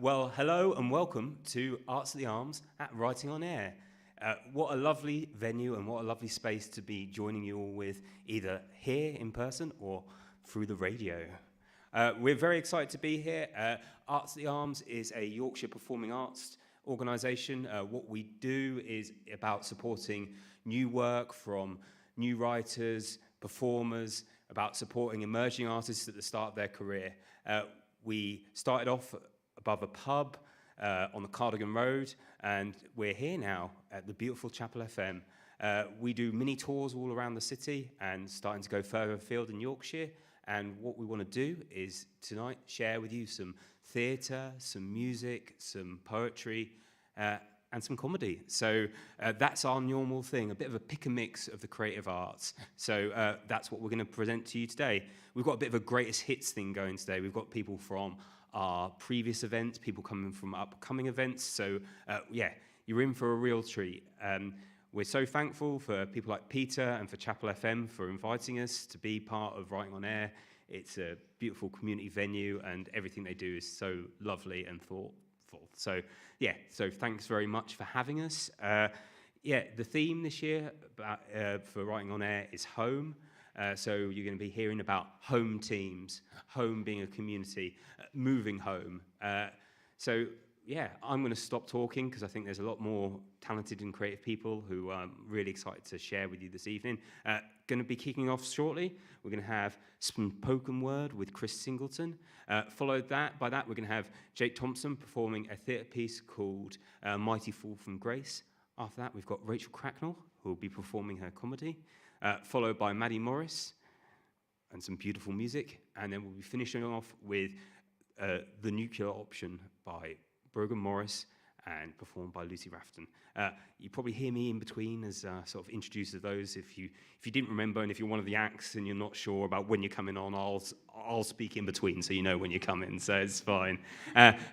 Well, hello and welcome to Arts at the Arms at Writing on Air. What a lovely venue and what a lovely space to be joining you all with, either here in person or through the radio. We're very excited to be here. Arts at the Arms is a Yorkshire performing arts organisation. What we do is about supporting new work from new writers, performers, about supporting emerging artists at the start of their career. We started off above a pub on the Cardigan Road, and we're here now at the beautiful Chapel FM. We do mini tours all around the city and starting to go further afield in Yorkshire. And what we want to do is tonight share with you some theatre, some music, some poetry, and some comedy. So that's our normal thing, a bit of a pick and mix of the creative arts. So that's what we're going to present to you today. We've got a bit of a greatest hits thing going today. We've got people from our previous events, people coming from upcoming events. So yeah, you're in for a real treat. We're so thankful for people like Peter and for Chapel FM for inviting us to be part of Writing on Air. It's a beautiful community venue and everything they do is so lovely and thoughtful. So yeah, so thanks very much for having us. Yeah, the theme this year for Writing on Air is home. So you're going to be hearing about home teams, home being a community, moving home. So yeah, I'm going to stop talking because I think there's a lot more talented and creative people who I'm really excited to share with you this evening. Going to be kicking off shortly. We're going to have spoken word with Chris Singleton. Followed by that, we're going to have Jake Thompson performing a theatre piece called Mighty Fall from Grace. After that, we've got Rachel Cracknell, who will be performing her comedy. Followed by Maddie Morris and some beautiful music. And then we'll be finishing off with The Nuclear Option by Brogan Morris and performed by Lucy Rafton. You probably hear me in between as sort of introducer of those. If you didn't remember and if you're one of the acts and you're not sure about when you're coming on, I'll speak in between so you know when you're coming, so it's fine.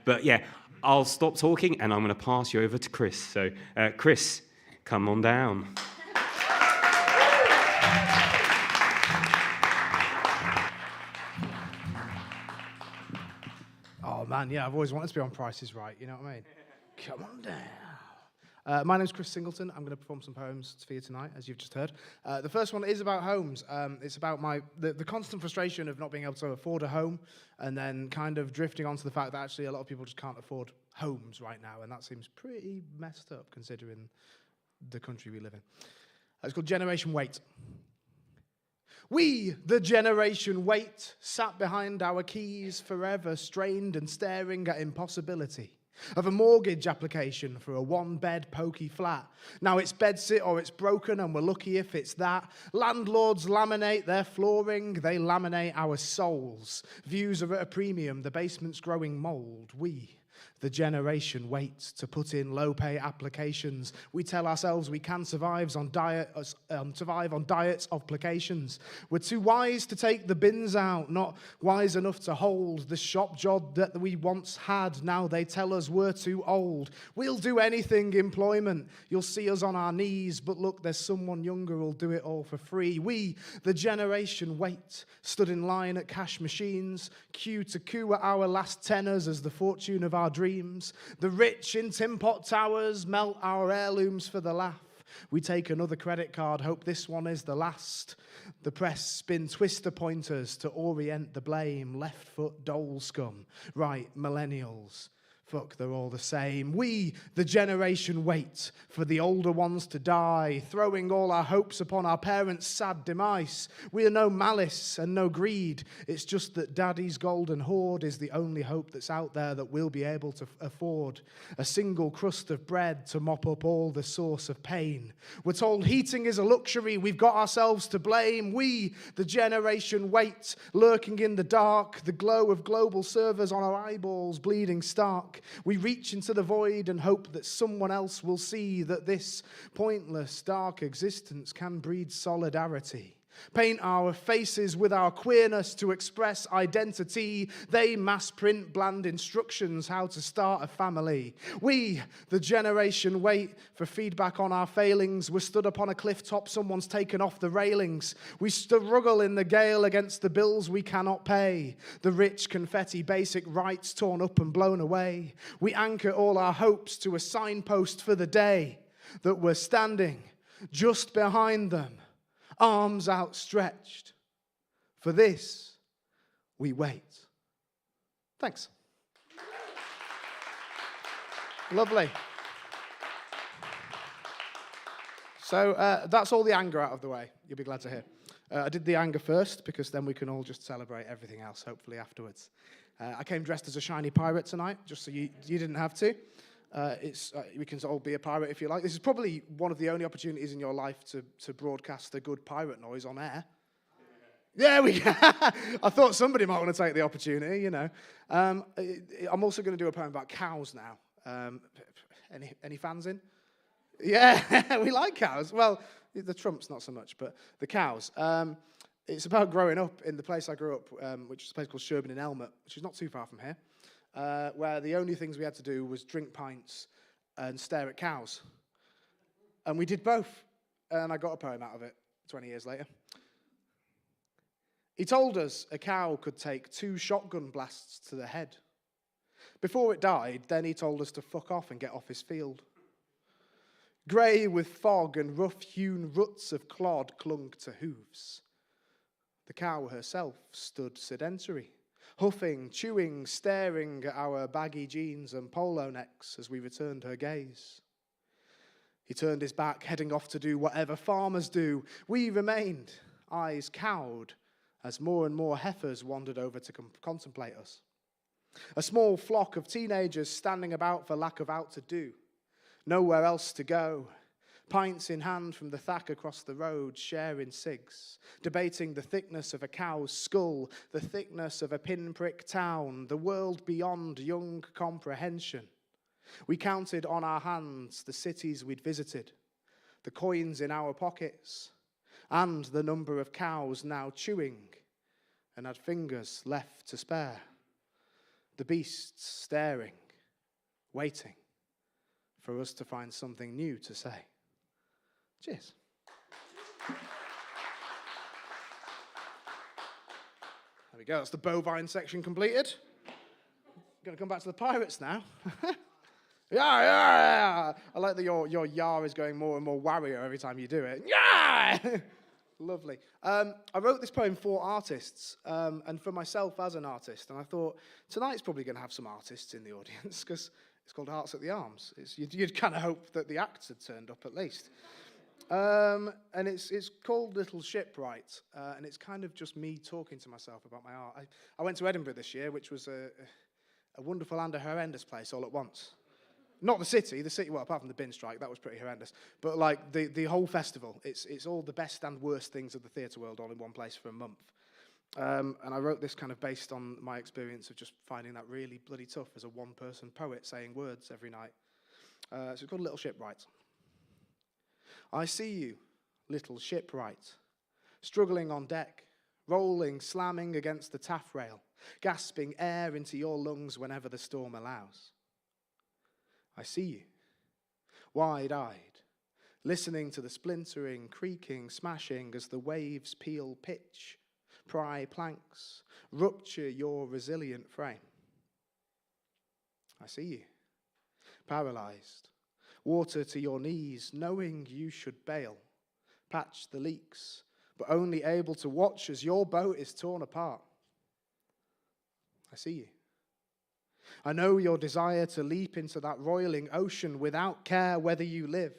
But yeah, I'll stop talking and I'm going to pass you over to Chris. So Chris, come on down. Oh man, yeah, I've always wanted to be on Price is Right, you know what I mean? Come on down. My name's Chris Singleton. I'm going to perform some poems for you tonight, as you've just heard. The first one is about homes. It's about the constant frustration of not being able to afford a home and then kind of drifting onto the fact that actually a lot of people just can't afford homes right now, and that seems pretty messed up considering the country we live in. It's called Generation Wait. We, the generation wait, sat behind our keys forever, strained and staring at impossibility of a mortgage application for a one-bed pokey flat. Now it's bedsit or it's broken and we're lucky if it's that. Landlords laminate their flooring, they laminate our souls. Views are at a premium, the basement's growing mould. We, the generation wait to put in low-pay applications. We tell ourselves we can survive on diets of placations. We're too wise to take the bins out, not wise enough to hold the shop job that we once had. Now they tell us we're too old. We'll do anything employment. You'll see us on our knees, but look, there's someone younger who'll do it all for free. We, the generation wait, stood in line at cash machines, queue to coo at our last tenors as the fortune of our dreams. The rich in tin pot towers melt our heirlooms for the laugh. We take another credit card, hope this one is the last. The press spin twister pointers to orient the blame. Left foot dole scum, right millennials. Fuck, they're all the same. We, the generation, wait for the older ones to die, throwing all our hopes upon our parents' sad demise. We are no malice and no greed. It's just that daddy's golden hoard is the only hope that's out there that we'll be able to afford. A single crust of bread to mop up all the source of pain. We're told heating is a luxury. We've got ourselves to blame. We, the generation, wait, lurking in the dark, the glow of global servers on our eyeballs bleeding stark. We reach into the void and hope that someone else will see that this pointless, dark existence can breed solidarity. Paint our faces with our queerness to express identity. They mass print bland instructions how to start a family. We, the generation, wait for feedback on our failings. We're stood upon a cliff top, someone's taken off the railings. We struggle in the gale against the bills we cannot pay. The rich confetti basic rights torn up and blown away. We anchor all our hopes to a signpost for the day that we're standing just behind them, arms outstretched. For this, we wait. Thanks. Lovely. So that's all the anger out of the way. You'll be glad to hear. I did the anger first because then we can all just celebrate everything else, hopefully, afterwards. I came dressed as a shiny pirate tonight, just so you didn't have to. We can all be a pirate if you like. This is probably one of the only opportunities in your life to broadcast a good pirate noise on air. Yeah, I thought somebody might want to take the opportunity, you know. I'm also going to do a poem about cows now. Any fans in? Yeah, we like cows. Well, the Trumps not so much, but the cows. It's about growing up in the place I grew up, which is a place called Sherburn in Elmet, which is not too far from here. Where the only things we had to do was drink pints and stare at cows. And we did both, and I got a poem out of it 20 years later. He told us a cow could take 2 shotgun blasts to the head. Before it died, then he told us to fuck off and get off his field. Grey with fog and rough-hewn ruts of clod clung to hooves. The cow herself stood sedentary, huffing, chewing, staring at our baggy jeans and polo necks as we returned her gaze. He turned his back, heading off to do whatever farmers do. We remained, eyes cowed, as more and more heifers wandered over to contemplate us. A small flock of teenagers standing about for lack of out to do. Nowhere else to go. Pints in hand from the thack across the road, sharing cigs, debating the thickness of a cow's skull, the thickness of a pinprick town, the world beyond young comprehension. We counted on our hands the cities we'd visited, the coins in our pockets, and the number of cows now chewing and had fingers left to spare. The beasts staring, waiting for us to find something new to say. Cheers. There we go, that's the bovine section completed. Going to come back to the pirates now. Yeah. I like that your yah is going more and more warrior every time you do it. Yeah! Lovely. I wrote this poem for artists and for myself as an artist, and I thought tonight's probably going to have some artists in the audience because it's called Hearts at the Arms. You'd kind of hope that the acts had turned up at least. And it's called Little Shipwright, and it's kind of just me talking to myself about my art. I went to Edinburgh this year, which was a wonderful and a horrendous place all at once. Not the city, well, apart from the bin strike, that was pretty horrendous. But like the whole festival, it's all the best and worst things of the theatre world all in one place for a month. And I wrote this kind of based on my experience of just finding that really bloody tough as a one-person poet saying words every night. So it's called Little Shipwright. I see you, little shipwright, struggling on deck, rolling, slamming against the taffrail, gasping air into your lungs whenever the storm allows. I see you, wide-eyed, listening to the splintering, creaking, smashing as the waves peel pitch, pry planks, rupture your resilient frame. I see you, paralyzed, water to your knees, knowing you should bail, patch the leaks, but only able to watch as your boat is torn apart. I see you. I know your desire to leap into that roiling ocean without care whether you live,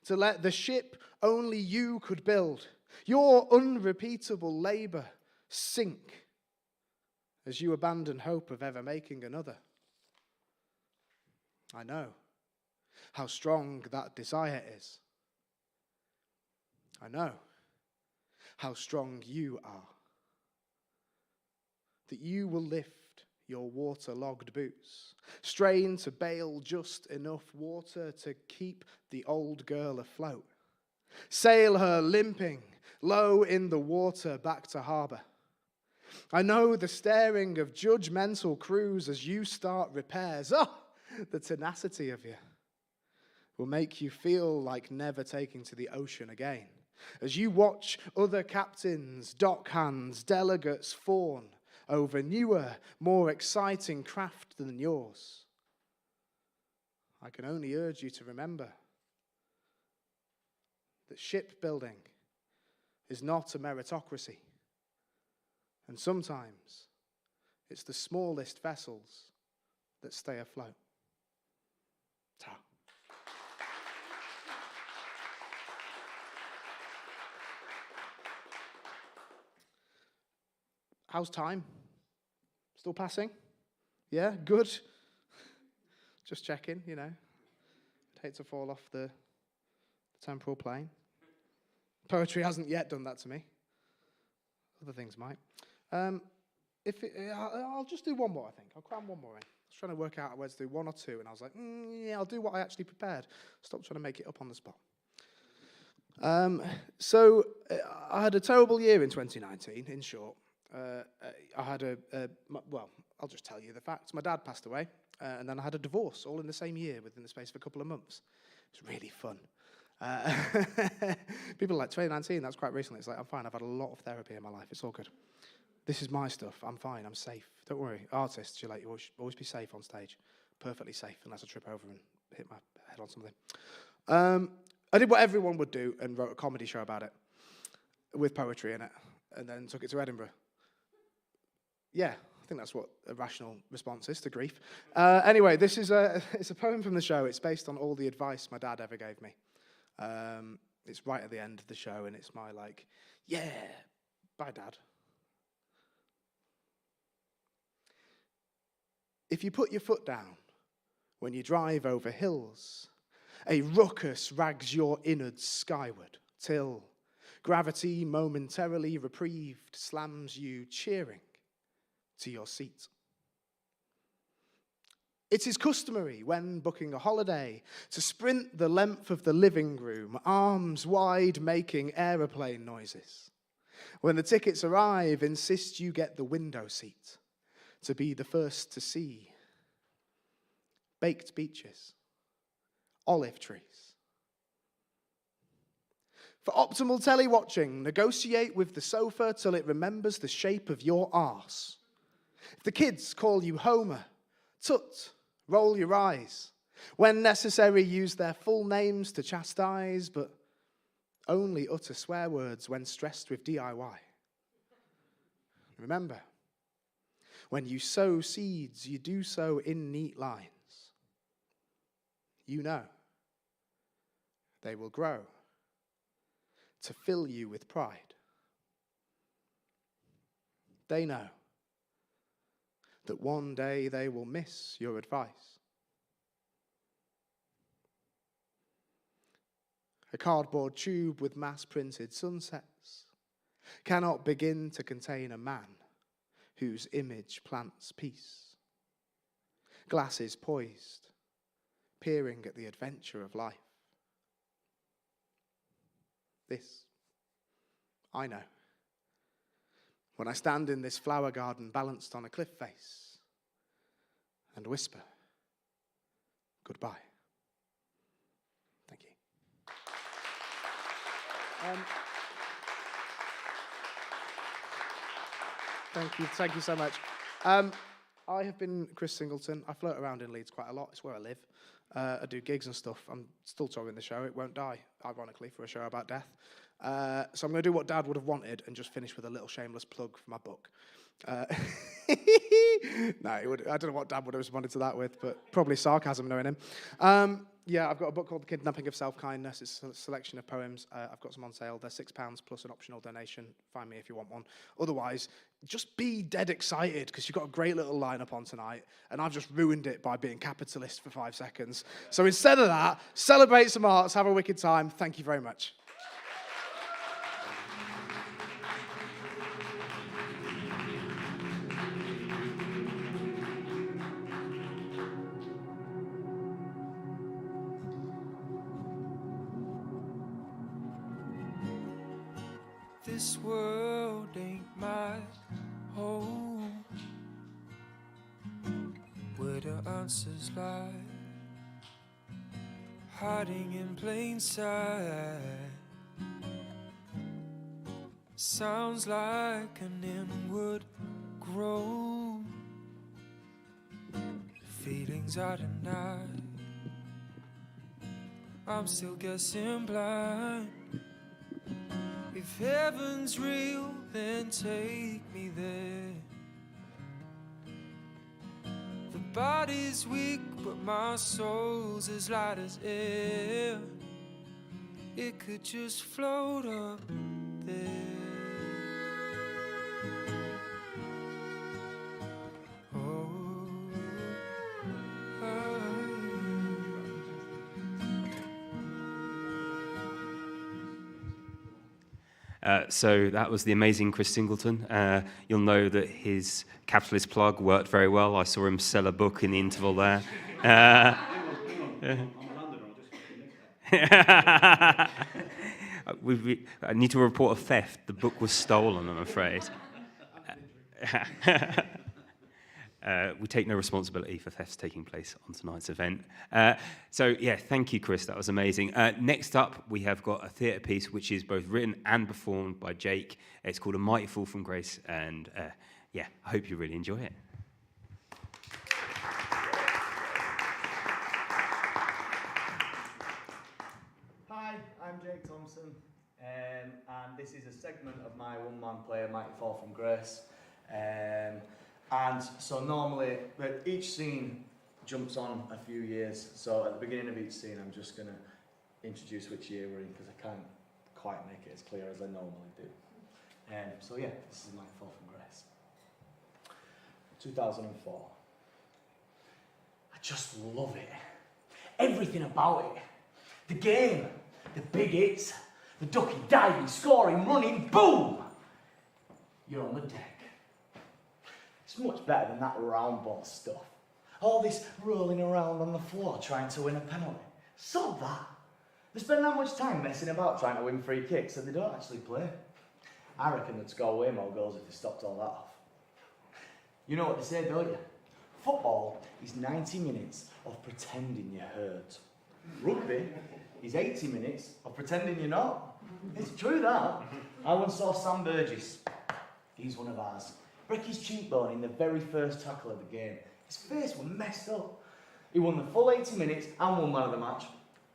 to let the ship only you could build, your unrepeatable labor sink as you abandon hope of ever making another. I know how strong that desire is. I know how strong you are. That you will lift your waterlogged boots, strain to bail just enough water to keep the old girl afloat. Sail her limping, low in the water back to harbour. I know the staring of judgmental crews as you start repairs. Oh, the tenacity of you will make you feel like never taking to the ocean again. As you watch other captains, dockhands, delegates fawn over newer, more exciting craft than yours, I can only urge you to remember that shipbuilding is not a meritocracy. And sometimes it's the smallest vessels that stay afloat. Ta. How's time? Still passing? Yeah, good. Just checking, you know. I'd hate to fall off the temporal plane. Poetry hasn't yet done that to me. Other things might. I'll just do one more, I think. I'll cram one more in. I was trying to work out where to do one or two, and I was like, yeah, I'll do what I actually prepared. Stop trying to make it up on the spot. So I had a terrible year in 2019, in short. I had well, I'll just tell you the facts. My dad passed away, and then I had a divorce all in the same year within the space of a couple of months. It was really fun. People are like, 2019, that's quite recently. It's like, I'm fine, I've had a lot of therapy in my life, it's all good. This is my stuff, I'm fine, I'm safe. Don't worry, artists, you always be safe on stage. Perfectly safe, unless I trip over and hit my head on something. I did what everyone would do and wrote a comedy show about it, with poetry in it, and then took it to Edinburgh. Yeah, I think that's what a rational response is to grief. Anyway, this is it's a poem from the show. It's based on all the advice my dad ever gave me. It's right at the end of the show, and it's my like, yeah, bye, Dad. If you put your foot down when you drive over hills, a ruckus rags your innards skyward, till gravity momentarily reprieved slams you cheering to your seat. It is customary when booking a holiday to sprint the length of the living room, arms wide making aeroplane noises. When the tickets arrive, insist you get the window seat to be the first to see baked beaches, olive trees. For optimal telly-watching, negotiate with the sofa till it remembers the shape of your arse. If the kids call you Homer, tut, roll your eyes. When necessary, use their full names to chastise, but only utter swear words when stressed with DIY. Remember, when you sow seeds, you do so in neat lines. You know they will grow to fill you with pride. They know that one day they will miss your advice. A cardboard tube with mass-printed sunsets cannot begin to contain a man whose image plants peace. Glasses poised, peering at the adventure of life. This, I know. When I stand in this flower garden balanced on a cliff face and whisper, goodbye. Thank you. Thank you so much. I have been Chris Singleton. I float around in Leeds quite a lot. It's where I live. I do gigs and stuff. I'm still touring the show. It won't die, ironically, for a show about death. So I'm going to do what Dad would have wanted and just finish with a little shameless plug for my book. No, I don't know what Dad would have responded to that with, but probably sarcasm knowing him. Yeah, I've got a book called The Kidnapping of Self-Kindness. It's a selection of poems. I've got some on sale. They're £6 plus an optional donation. Find me if you want one. Otherwise, just be dead excited because you've got a great little lineup on tonight, and I've just ruined it by being capitalist for 5 seconds. So instead of that, celebrate some arts, have a wicked time. Thank you very much. this world ain't my home, where the answers lie, hiding in plain sight. Sounds like an inward groan, feelings I deny. I'm still guessing blind. If heaven's real, then take me there. The body's weak, but my soul's as light as air. It could just float up there. So that was the amazing Chris Singleton. You'll know that his capitalist plug worked very well. I saw him sell a book in the interval there. I need to report a theft. The book was stolen, I'm afraid. We take no responsibility for thefts taking place on tonight's event. So, yeah, thank you, Chris. That was amazing. Next up, we have got a theatre piece which is both written and performed by Jake. It's called A Mighty Fall from Grace, and, yeah, I hope you really enjoy it. Hi, I'm Jake Thompson, and this is a segment of my one-man play, A Mighty Fall from Grace. And so normally, each scene jumps on a few years. So at the beginning of each scene, I'm just going to introduce which year we're in, because I can't quite make it as clear as I normally do. So yeah, this is My Fall from Grace. 2004. I just love it. Everything about it. The game, the big hits, the ducking, diving, scoring, running, boom! You're on the deck. It's much better than that round ball stuff. All this rolling around on the floor trying to win a penalty. Sod that. They spend that much time messing about trying to win free kicks and they don't actually play. I reckon they'd score way more goals if they stopped all that off. You know what they say, don't you? Football is 90 minutes of pretending you're hurt. Rugby is 80 minutes of pretending you're not. It's true that. I once saw Sam Burgess. He's one of ours. Break his cheekbone in the very first tackle of the game. His face was messed up. He won the full 80 minutes and won man of the match.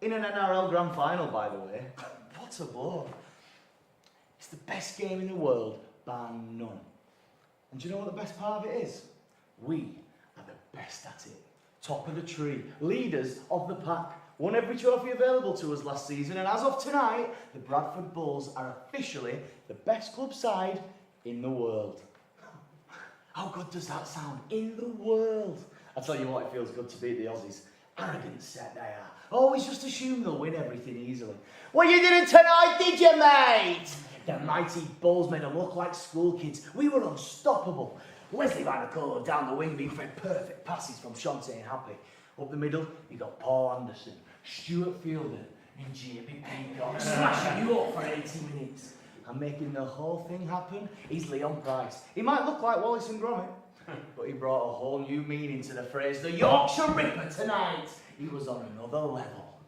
In an NRL grand final, by the way. What a blow. It's the best game in the world, bar none. And do you know what the best part of it is? We are the best at it. Top of the tree. Leaders of the pack. Won every trophy available to us last season. And as of tonight, the Bradford Bulls are officially the best club side in the world. How good does that sound? In the world. I tell you what, it feels good to beat the Aussies. Arrogant set they are. Always just assume they'll win everything easily. Well, you didn't tonight, did you, mate? The mighty Bulls made them look like school kids. We were unstoppable. Wesley Vanacola down the wing being fed perfect passes from Shante and Happy. Up the middle, you got Paul Anderson, Stuart Fielder, and Jamie Peacock smashing you up for 80 minutes. And making the whole thing happen is Leon Price. He might look like Wallace and Gromit, but he brought a whole new meaning to the phrase, the Yorkshire Ripper tonight. He was on another level.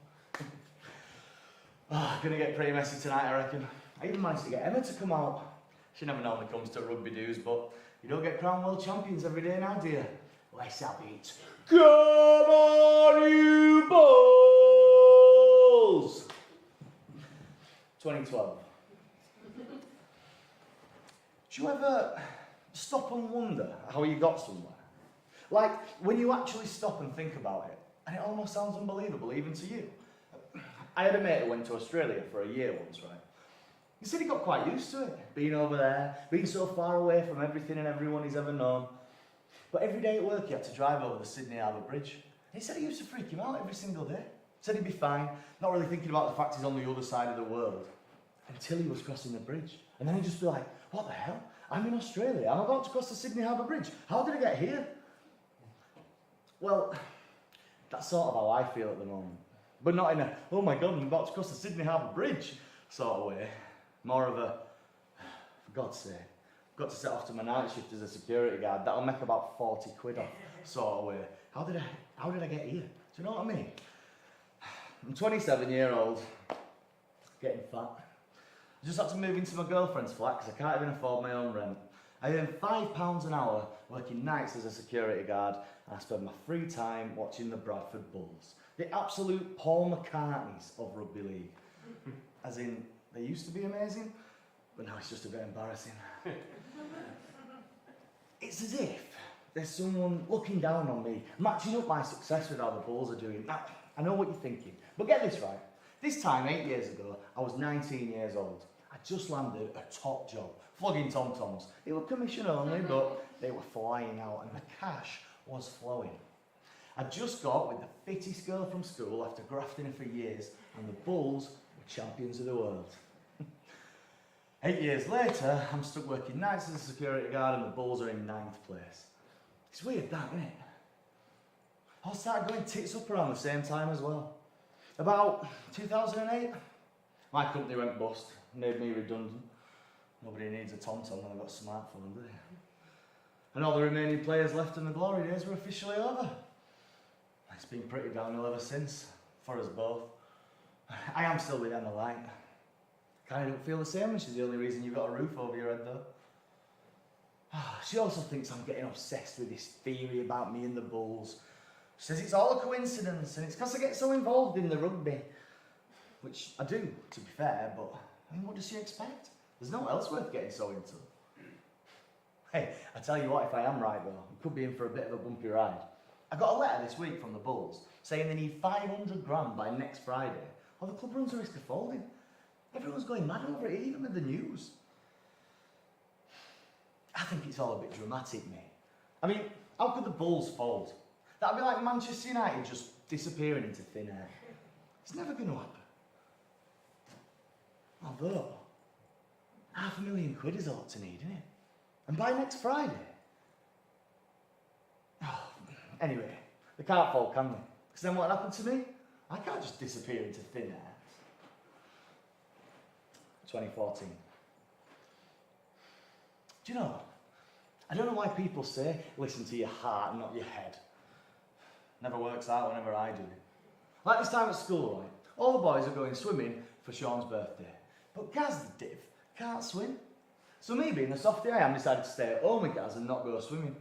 Gonna get pretty messy tonight, I reckon. I even managed to get Emma to come out. She never normally comes to rugby dues, but you don't get crowned world champions every day now, do you? Let's have it. Come on, you Bulls! 2012. Do you ever stop and wonder how you got somewhere? Like, when you actually stop and think about it, and it almost sounds unbelievable, even to you. I had a mate who went to Australia for a year once, right? He said he got quite used to it, being over there, being so far away from everything and everyone he's ever known. But every day at work he had to drive over the Sydney Harbour Bridge. He said it used to freak him out every single day. Said he'd be fine, not really thinking about the fact he's on the other side of the world. Until he was crossing the bridge. And then he'd just be like, what the hell? I'm in Australia. I'm about to cross the Sydney Harbour Bridge. How did I get here? Well, that's sort of how I feel at the moment. But not in a, oh my God, I'm about to cross the Sydney Harbour Bridge sort of way. More of a, For God's sake. I've got to set off to my night shift as a security guard. That'll make about 40 quid off, sort of way. How did I get here? Do you know what I mean? I'm 27-year-old, getting fat. I just had to move into my girlfriend's flat because I can't even afford my own rent. I earn £5 an hour working nights as a security guard, and I spend my free time watching the Bradford Bulls. The absolute Paul McCartneys of rugby league. As in, they used to be amazing, but now it's just a bit embarrassing. It's as if there's someone looking down on me, matching up my success with how the Bulls are doing. Now, I know what you're thinking, but get this right. This time, 8 years ago, I was 19 years old. I just landed a top job, flogging tom-toms. They were commission only, but they were flying out, and the cash was flowing. I just got with the fittest girl from school after grafting her for years, and the Bulls were champions of the world. 8 years later, I'm stuck working nights as a security guard, and the Bulls are in 9th place. It's weird, that, isn't it? I started going tits up around the same time as well. About 2008, my company went bust, made me redundant. Nobody needs a tom-tom when they've got a smartphone, do they? And all the remaining players left and the glory days were officially over. It's been pretty downhill ever since, for us both. I am still with Emma Light. Kind of don't feel the same, and she's the only reason you've got a roof over your head, though. She also thinks I'm getting obsessed with this theory about me and the Bulls. She says it's all a coincidence, and it's because I get so involved in the rugby. Which I do, to be fair, but I mean, what does she expect? There's no one else worth getting so into. Hey, I tell you what, if I am right though, I could be in for a bit of a bumpy ride. I got a letter this week from the Bulls saying they need 500 grand by next Friday, or the club runs a risk of folding. Everyone's going mad over it, even with the news. I think it's all a bit dramatic, mate. I mean, how could the Bulls fold? That'd be like Manchester United just disappearing into thin air. It's never going to happen. Although, £500,000 is all to need, isn't it? And by next Friday. Oh, anyway, they can't fold, can they? Because then what happened to me? I can't just disappear into thin air. 2014. Do you know, I don't know why people say listen to your heart and not your head. Never works out whenever I do it. Like this time at school, right? All the boys are going swimming for Sean's birthday. But Gaz, the div, can't swim. So me, being the softie I am, decided to stay at home with Gaz and not go swimming.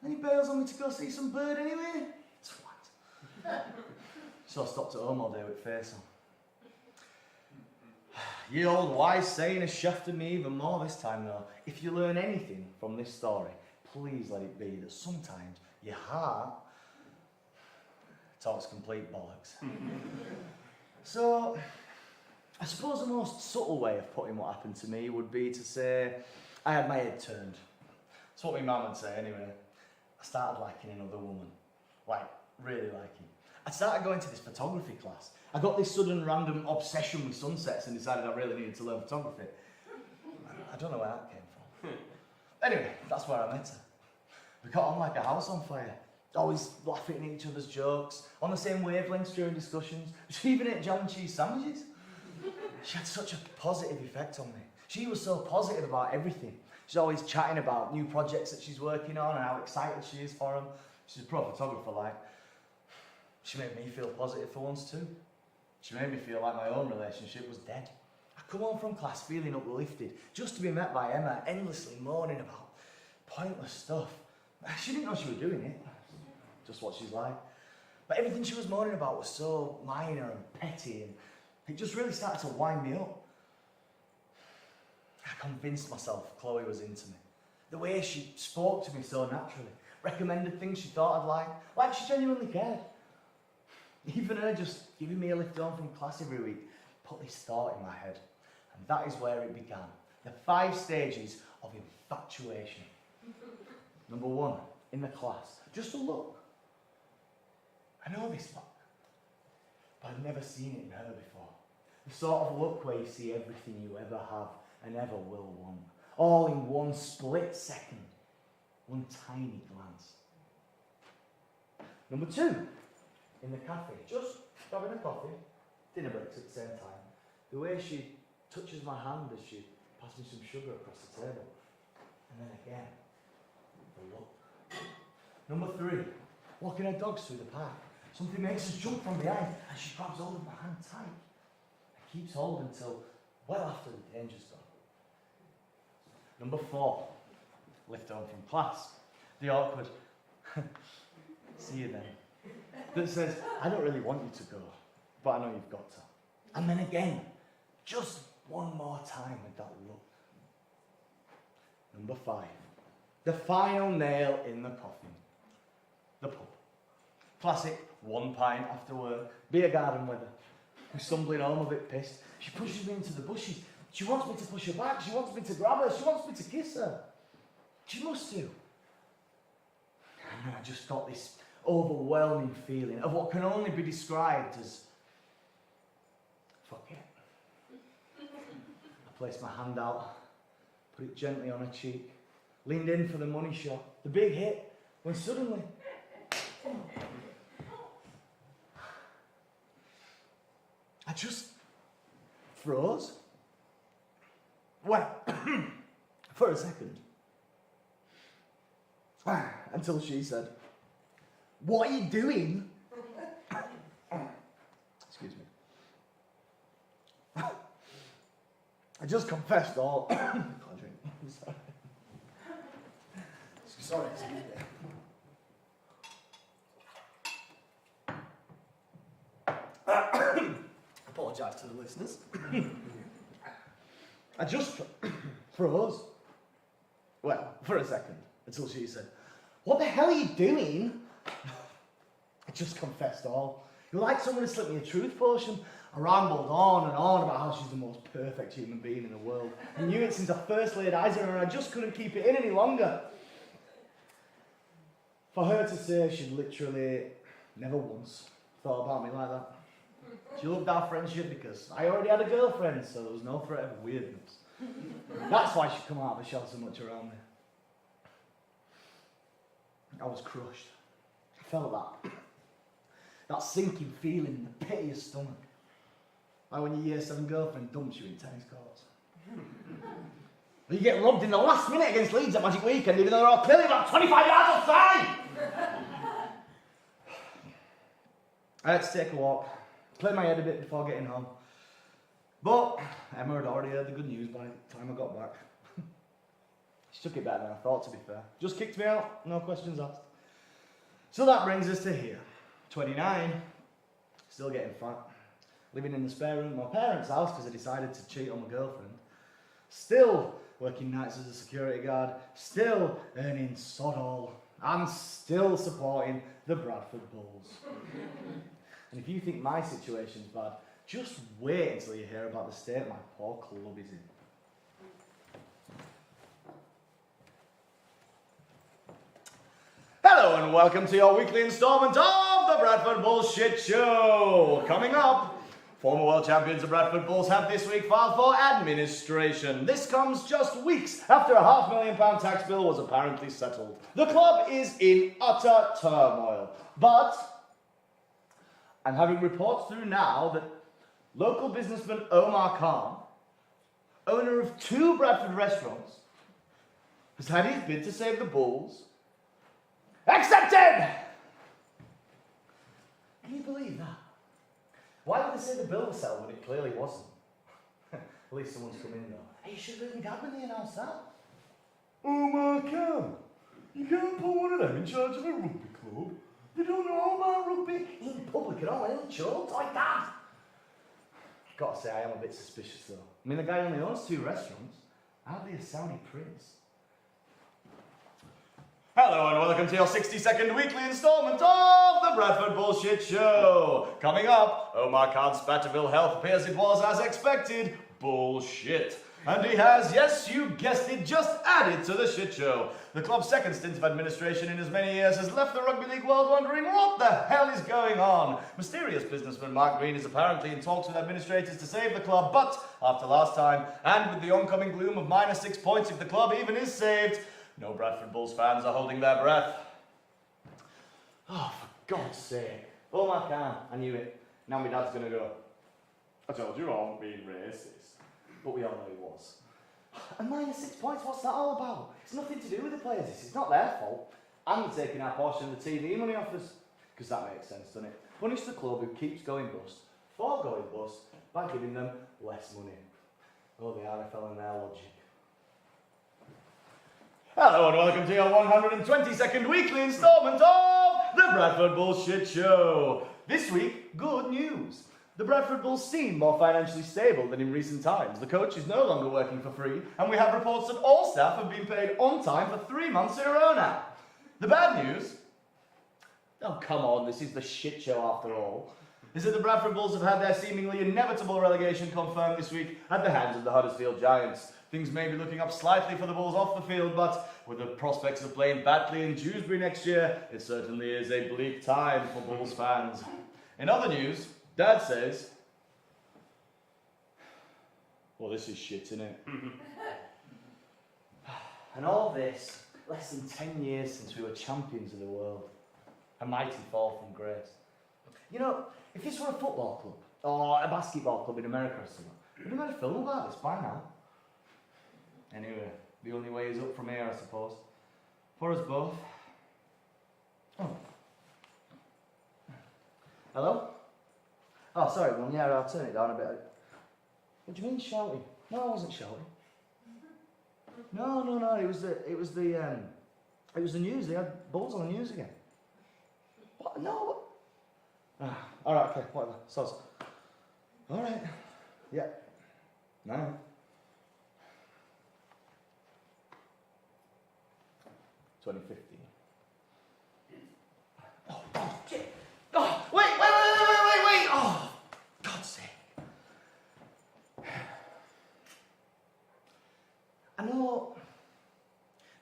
Then he bails on me to go see some bird anyway. Twat. So I stopped at home all day with face on. Ye old wise saying has shafted me even more this time though. If you learn anything from this story, please let it be that sometimes your heart talks complete bollocks. So, I suppose the most subtle way of putting what happened to me would be to say I had my head turned. That's what my mum would say anyway. I started liking another woman. Like, really liking. I started going to this photography class. I got this sudden random obsession with sunsets and decided I really needed to learn photography. I don't know where that came from. Anyway, that's where I met her. We got on like a house on fire. Always laughing at each other's jokes, on the same wavelengths during discussions. She even ate jam and cheese sandwiches. She had such a positive effect on me. She was so positive about everything. She's always chatting about new projects that she's working on and how excited she is for them. She's a pro photographer, like. She made me feel positive for once too. She made me feel like my own relationship was dead. I come home from class feeling uplifted, just to be met by Emma endlessly moaning about pointless stuff. She didn't know she was doing it. Just what she's like. But everything she was moaning about was so minor and petty, and it just really started to wind me up. I convinced myself Chloe was into me. The way she spoke to me so naturally, recommended things she thought I'd like she genuinely cared. Even her just giving me a lift home from class every week put this thought in my head. And that is where it began. The 5 stages of infatuation. Number 1, in the class. Just a look. I know this look, but I've never seen it in her before. The sort of look where you see everything you ever have and ever will want, all in one split second, one tiny glance. Number 2, in the cafe, just grabbing a coffee, dinner breaks at the same time. The way she touches my hand as she Pass me some sugar across the table. And then again, the look. Number 3, walking our dogs through the park. Something makes us jump from behind and she grabs hold of my hand tight. And keeps hold until well after the danger's gone. Number 4, lift home from class. The awkward, see you then, that says, I don't really want you to go, but I know you've got to. And then again, just one more time with that look. Number 5, the final nail in the coffin, the pub. Classic 1 pint after work, beer garden weather. I'm stumbling home a bit pissed. She pushes me into the bushes. She wants me to push her back. She wants me to grab her. She wants me to kiss her. She must do. And I just got this overwhelming feeling of what can only be described as fuck it. I placed my hand out, put it gently on her cheek, leaned in for the money shot, the big hit, when suddenly I just froze. Well, for a second. Until she said, "What are you doing?" Excuse me. I just confessed all. I can't drink. Sorry, excuse me. Apologise to the listeners. I just froze. Well, for a second, until she said, "What the hell are you doing?" I just confessed all. It was like someone had slipped me a truth potion. I rambled on and on about how she's the most perfect human being in the world. I knew it since I first laid eyes on her, and I just couldn't keep it in any longer. For her to say she'd literally never once thought about me like that. She loved our friendship because I already had a girlfriend, so there was no threat of weirdness. That's why she'd come out of her shell so much around me. I was crushed. I felt that sinking feeling in the pit of your stomach. Like when your year 7 girlfriend dumps you in tennis courts. Or you get robbed in the last minute against Leeds at Magic Weekend, even though they're all clearly about 25 yards offside! I had to take a walk, clear my head a bit before getting home. But Emma had already heard the good news by the time I got back. She took it better than I thought, to be fair. Just kicked me out, no questions asked. So that brings us to here. 29, still getting fat. Living in the spare room at my parents' house because I decided to cheat on my girlfriend. Still working nights as a security guard. Still earning sod all. And still supporting the Bradford Bulls. And if you think my situation's bad, just wait until you hear about the state my poor club is in. Hello and welcome to your weekly instalment of the Bradford Bulls Shit Show. Coming up, former world champions of Bradford Bulls have this week filed for administration. This comes just weeks after a £500,000 tax bill was apparently settled. The club is in utter turmoil, but I'm having reports through now that local businessman Omar Khan, owner of 2 Bradford restaurants, has had his bid to save the Bulls accepted! Can you believe that? Why would they say the bill was settled when it clearly wasn't? At least someone's come in though. Hey, you should have been dad when they announced that. Omar Khan, you can't put one of them in charge of a rugby club. They don't know about rugby in public at all, any choked like that. Gotta say, I am a bit suspicious though. I mean, the guy only owns 2 restaurants. Hardly a Saudi prince. Hello and welcome to your 60-second weekly instalment of the Bradford Bullshit Show. Coming up, Omar Khan's Spatterville health appears it was, as expected, bullshit. And he has, yes, you guessed it, just added to the shit show. The club's second stint of administration in as many years has left the rugby league world wondering what the hell is going on. Mysterious businessman Mark Green is apparently in talks with administrators to save the club, but after last time, and with the oncoming gloom of -6 points if the club even is saved, no Bradford Bulls fans are holding their breath. Oh, for God's sake. Omar Khan, I knew it. Now my dad's gonna go, I told you I wasn't being racist. But we all know he was. And -6 points, what's that all about? It's nothing to do with the players, it's not their fault. And we're taking our portion of the TV money off us. Because that makes sense, doesn't it? Punish the club who keeps going bust for going bust by giving them less money. Oh, the RFL and their logic. Hello and welcome to your 122nd weekly instalment of the Bradford Bullshit Show. This week, good news. The Bradford Bulls seem more financially stable than in recent times. The coach is no longer working for free, and we have reports that all staff have been paid on time for 3 months in a row now. The bad news, oh come on, this is the shit show after all, is that the Bradford Bulls have had their seemingly inevitable relegation confirmed this week at the hands of the Huddersfield Giants. Things may be looking up slightly for the Bulls off the field, but with the prospects of playing Batley in Dewsbury next year, it certainly is a bleak time for Bulls fans. In other news, Dad says, well, this is shit, isn't it? And all this, less than 10 years since we were champions of the world. A mighty fall from grace. You know, if this were a football club, or a basketball club in America or something, we'd have made a film about this by now. Anyway, the only way is up from here, I suppose. For us both. Oh. Hello? Oh, sorry, Mum. Yeah, I'll turn it down a bit. What do you mean shouting? No, I wasn't shouting. No. It was the news. They had Bulls on the news again. What? No. What? All right. Okay. Whatever. Soz. All right. Yeah. No. $20.50. Oh, shit. Oh, wait. Oh, God's sake. I know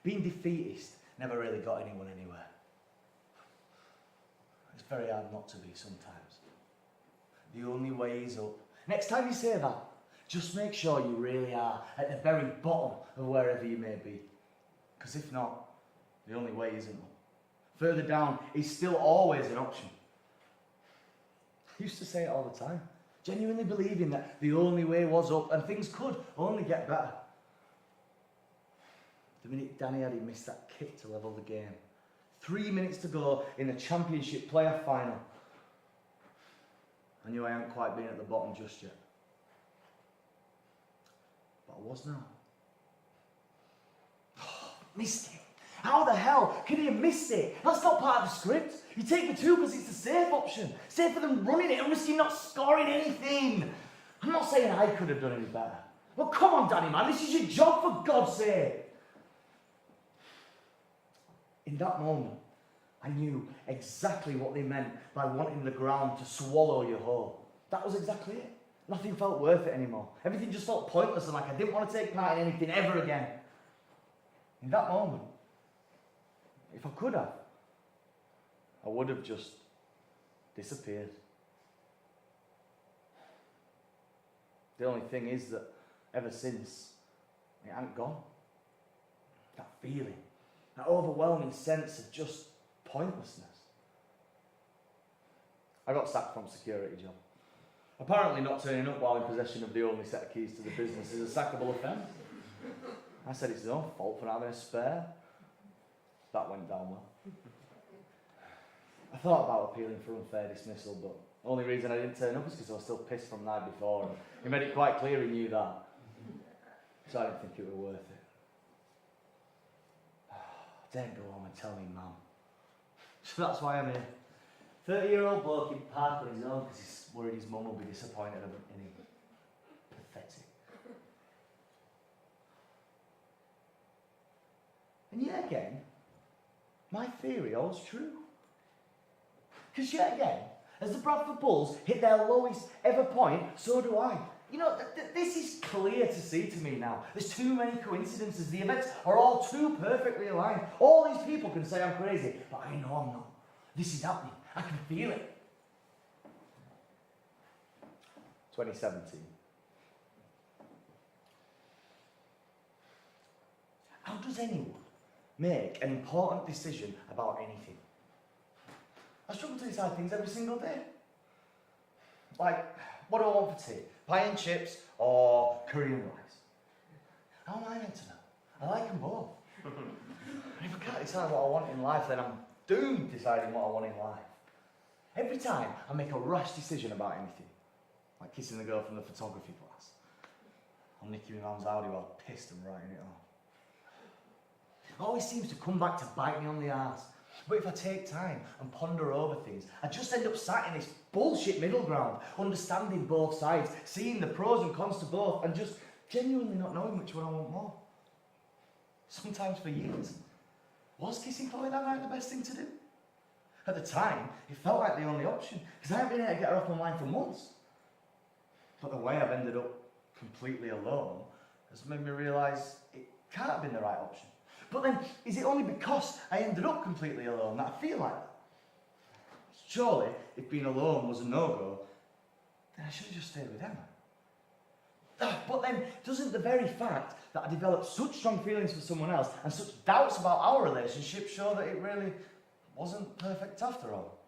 being defeatist never really got anyone anywhere. It's very hard not to be sometimes. The only way is up. Next time you say that, just make sure you really are at the very bottom of wherever you may be. Because if not, the only way isn't up. Further down is still always an option. I used to say it all the time, genuinely believing that the only way was up and things could only get better. The minute Danny had missed that kick to level the game. 3 minutes to go in the championship playoff final. I knew I hadn't quite been at the bottom just yet. But I was now. Oh, missed it. How the hell can you miss it? That's not part of the script. You take the 2 because it's the safe option. Safer than running it and risking not scoring anything. I'm not saying I could have done any better. Well, come on, Danny, man. This is your job, for God's sake. In that moment, I knew exactly what they meant by wanting the ground to swallow you whole. That was exactly it. Nothing felt worth it anymore. Everything just felt pointless and like I didn't want to take part in anything ever again. In that moment, if I could have, I would have just disappeared. The only thing is that ever since, it hadn't gone. That feeling, that overwhelming sense of just pointlessness. I got sacked from security job. Apparently not turning up while in possession of the only set of keys to the business is a sackable offence. I said it's his own fault for not having a spare. That went down well. I thought about appealing for unfair dismissal, but the only reason I didn't turn up is because I was still pissed from the night before, and he made it quite clear he knew that. So I didn't think it was worth it. Don't go home and tell me, Mum. So that's why I'm here. 30-year-old bloke in park on his own because he's worried his mum will be disappointed in him. Pathetic. And yet again, my theory holds true. Because yet again, as the Bradford Bulls hit their lowest ever point, so do I. You know, this is clear to see to me now. There's too many coincidences. The events are all too perfectly aligned. All these people can say I'm crazy, but I know I'm not. This is happening. I can feel it. 2017. How does anyone make an important decision about anything? I struggle to decide things every single day. Like, what do I want for tea? Pie and chips or curry and rice? How am I meant to know? I like them both. And if I can't decide what I want in life, then I'm doomed deciding what I want in life. Every time I make a rash decision about anything, like kissing the girl from the photography class, or nicking my mum's Audi while pissed and writing it off, it always seems to come back to bite me on the arse. But if I take time and ponder over things, I just end up sat in this bullshit middle ground, understanding both sides, seeing the pros and cons to both, and just genuinely not knowing which one I want more. Sometimes for years. Was kissing Chloe that night the best thing to do? At the time, it felt like the only option, because I haven't been able to get her off my mind for months. But the way I've ended up completely alone has made me realise it can't have been the right option. But then, is it only because I ended up completely alone that I feel like that? Surely, if being alone was a no-go, then I should have just stayed with Emma. But then, doesn't the very fact that I developed such strong feelings for someone else and such doubts about our relationship show that it really wasn't perfect after all?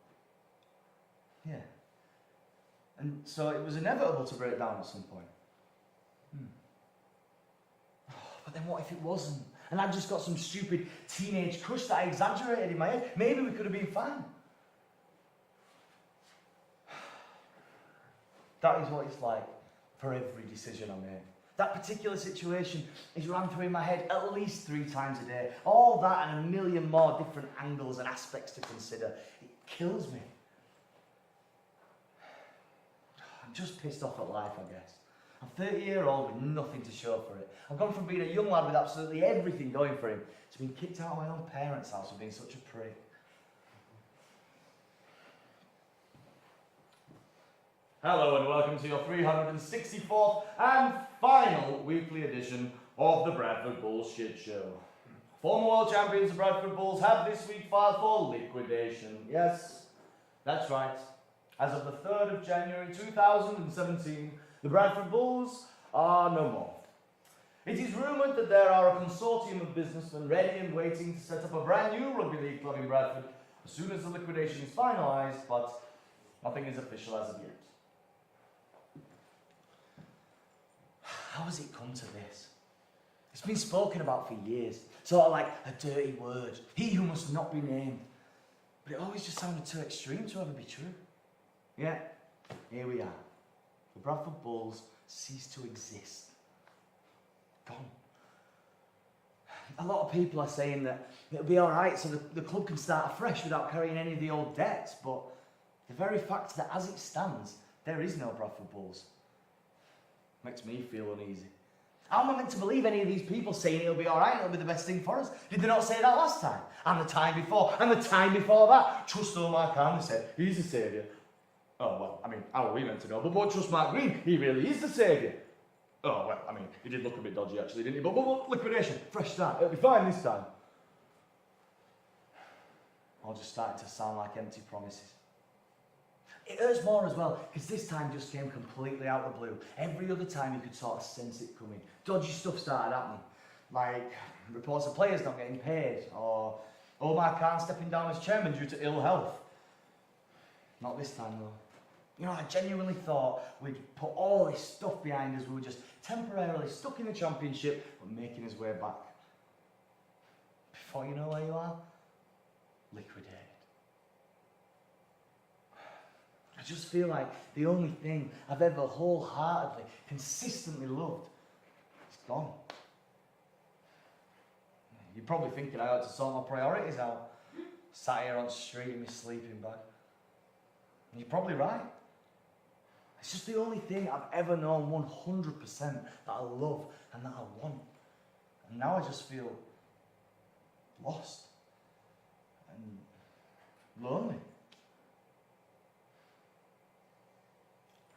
Yeah. And so it was inevitable to break down at some point. But then what if it wasn't? And I just got some stupid teenage crush that I exaggerated in my head. Maybe we could have been fine. That is what it's like for every decision I make. That particular situation is ran through in my head at least 3 times a day. All that and a million more different angles and aspects to consider. It kills me. I'm just pissed off at life, I guess. I'm 30-year-old with nothing to show for it. I've gone from being a young lad with absolutely everything going for him to being kicked out of my own parents' house for being such a prick. Hello and welcome to your 364th and final weekly edition of the Bradford Bulls Shit Show. Former world champions the Bradford Bulls have this week filed for liquidation. Yes, that's right. As of the 3rd of January 2017, the Bradford Bulls are no more. It is rumoured that there are a consortium of businessmen ready and waiting to set up a brand new rugby league club in Bradford as soon as the liquidation is finalised, but nothing is official as of yet. How has it come to this? It's been spoken about for years, sort of like a dirty word, he who must not be named. But it always just sounded too extreme to ever be true. Yeah, here we are. The Bradford Bulls cease to exist. Gone. A lot of people are saying that it'll be alright so the club can start afresh without carrying any of the old debts, but the very fact that as it stands, there is no Bradford Bulls makes me feel uneasy. How am I meant to believe any of these people saying it'll be alright and it'll be the best thing for us? Did they not say that last time? And the time before? And the time before that? Trust Omar Khan, they said, he's the saviour. Oh, well, I mean, how are we meant to know? But trust Mark Green, he really is the saviour. Oh, well, I mean, he did look a bit dodgy actually, didn't he? But liquidation, fresh start, it'll be fine this time. All just starting to sound like empty promises. It hurts more as well, because this time just came completely out of the blue. Every other time you could sort of sense it coming. Dodgy stuff started happening, like reports of players not getting paid, or Omar Khan stepping down as chairman due to ill health. Not this time though. You know, I genuinely thought we'd put all this stuff behind us. We were just temporarily stuck in the championship, but making his way back. Before you know where you are, liquidated. I just feel like the only thing I've ever wholeheartedly, consistently loved is gone. You're probably thinking I ought to sort my priorities out. Sat here on the street in my sleeping bag. And you're probably right. It's just the only thing I've ever known 100% that I love and that I want. And now I just feel lost and lonely.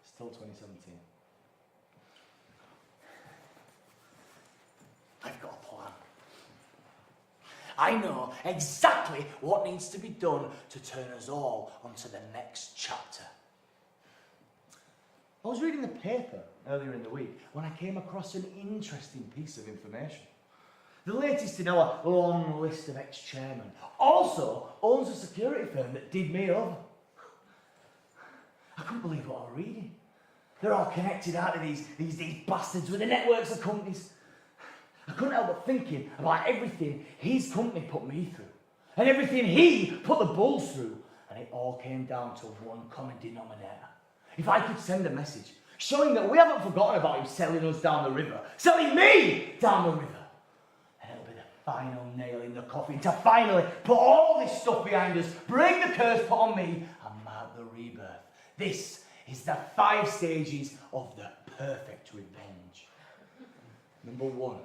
Still 2017. I've got a plan. I know exactly what needs to be done to turn us all onto the next chapter. I was reading the paper earlier in the week when I came across an interesting piece of information. The latest in our long list of ex-chairmen also owns a security firm that did me over. I couldn't believe what I was reading. They're all connected, aren't they, these bastards with the networks of companies. I couldn't help but thinking about everything his company put me through, and everything he put the Bulls through, and it all came down to one common denominator. If I could send a message showing that we haven't forgotten about him selling us down the river, selling me down the river, and it'll be the final nail in the coffin to finally put all this stuff behind us, bring the curse put on me, and mark the rebirth. This is the 5 stages of the perfect revenge. Number 1,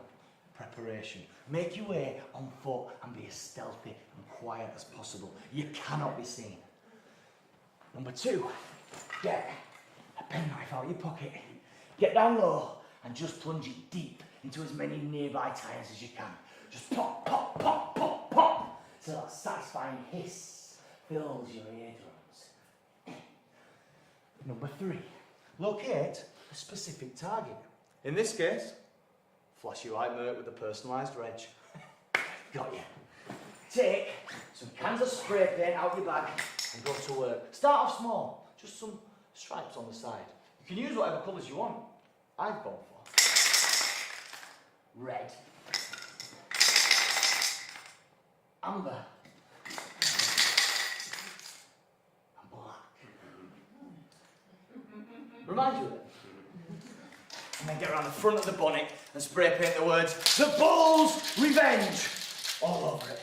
preparation. Make your way on foot and be as stealthy and quiet as possible. You cannot be seen. Number 2, get a penknife out of your pocket. Get down low and just plunge it deep into as many nearby tires as you can. Just pop, pop, pop, pop, pop, so that satisfying hiss fills your eardrums. Number 3, locate a specific target. In this case, flash your white Merc with a personalised reg. Got you. Take some cans of spray paint out your bag and go to work. Start off small, just some stripes on the side. You can use whatever colours you want. I've gone for red, amber, and black. Remind you of it. And then get around the front of the bonnet and spray paint the words, "The Bulls' Revenge," all over it.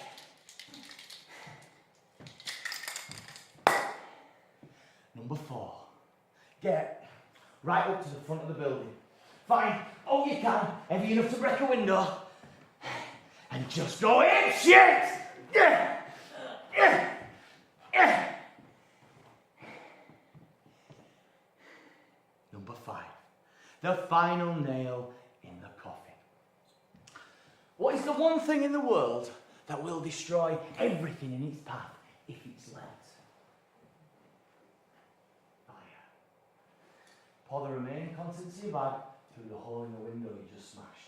Number 4, get right up to the front of the building. Find all you can, heavy enough to break a window, and just go in shit! Yeah! Yeah! Yeah! Number 5, the final nail in the coffin. What is the one thing in the world that will destroy everything in its path if it's let? Pour the remaining contents of your bag through the hole in the window you just smashed.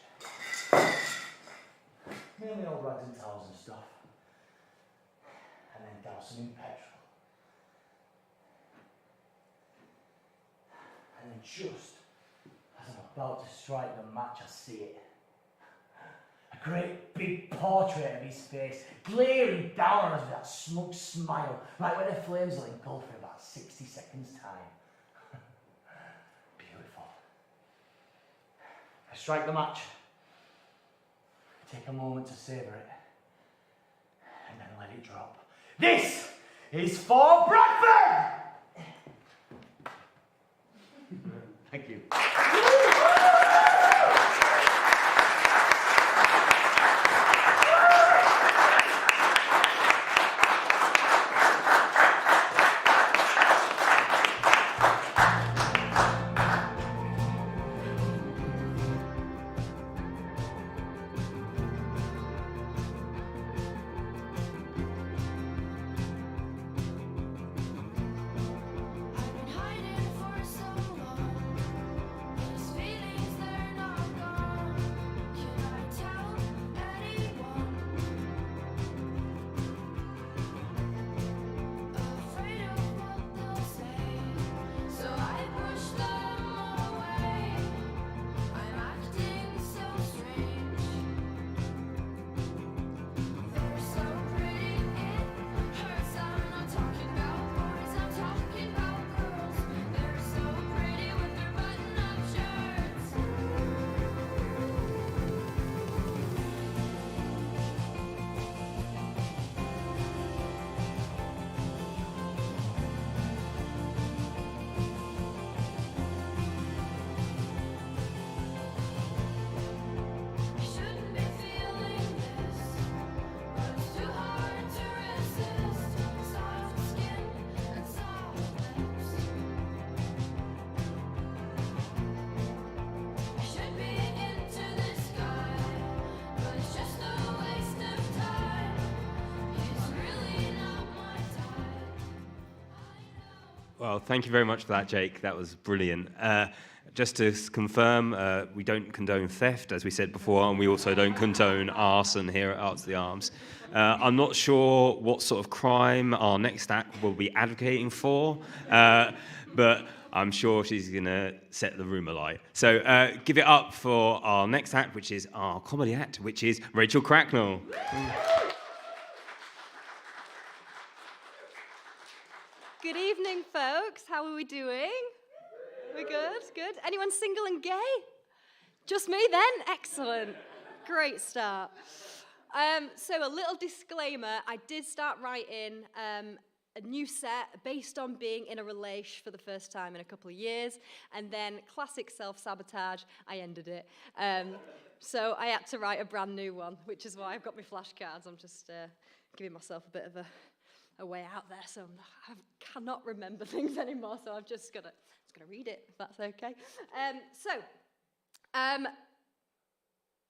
Mainly old rags and towels and stuff. And then douse them in petrol. And then just as I'm about to strike the match, I see it. A great big portrait of his face, glaring down on us with that smug smile, right where the flames will engulf in about 60 seconds' time. I strike the match, take a moment to savour it, and then let it drop. This is for Bradford! Thank you. Well, thank you very much for that, Jake. That was brilliant. Just to confirm, we don't condone theft, as we said before, and we also don't condone arson here at Arts of the Arms. I'm not sure what sort of crime our next act will be advocating for, but I'm sure she's going to set the room alight. So give it up for our next act, which is our comedy act, which is Rachel Cracknell. Good evening, folks. How are we doing? We good? Good. Anyone single and gay? Just me then? Excellent. Great start. So a little disclaimer, I did start writing a new set based on being in a relation for the first time in a couple of years, and then classic self-sabotage, I ended it. So I had to write a brand new one, which is why I've got my flashcards. I'm just giving myself a bit of a way out there, so I cannot remember things anymore, so I'm just gonna read it, if that's okay.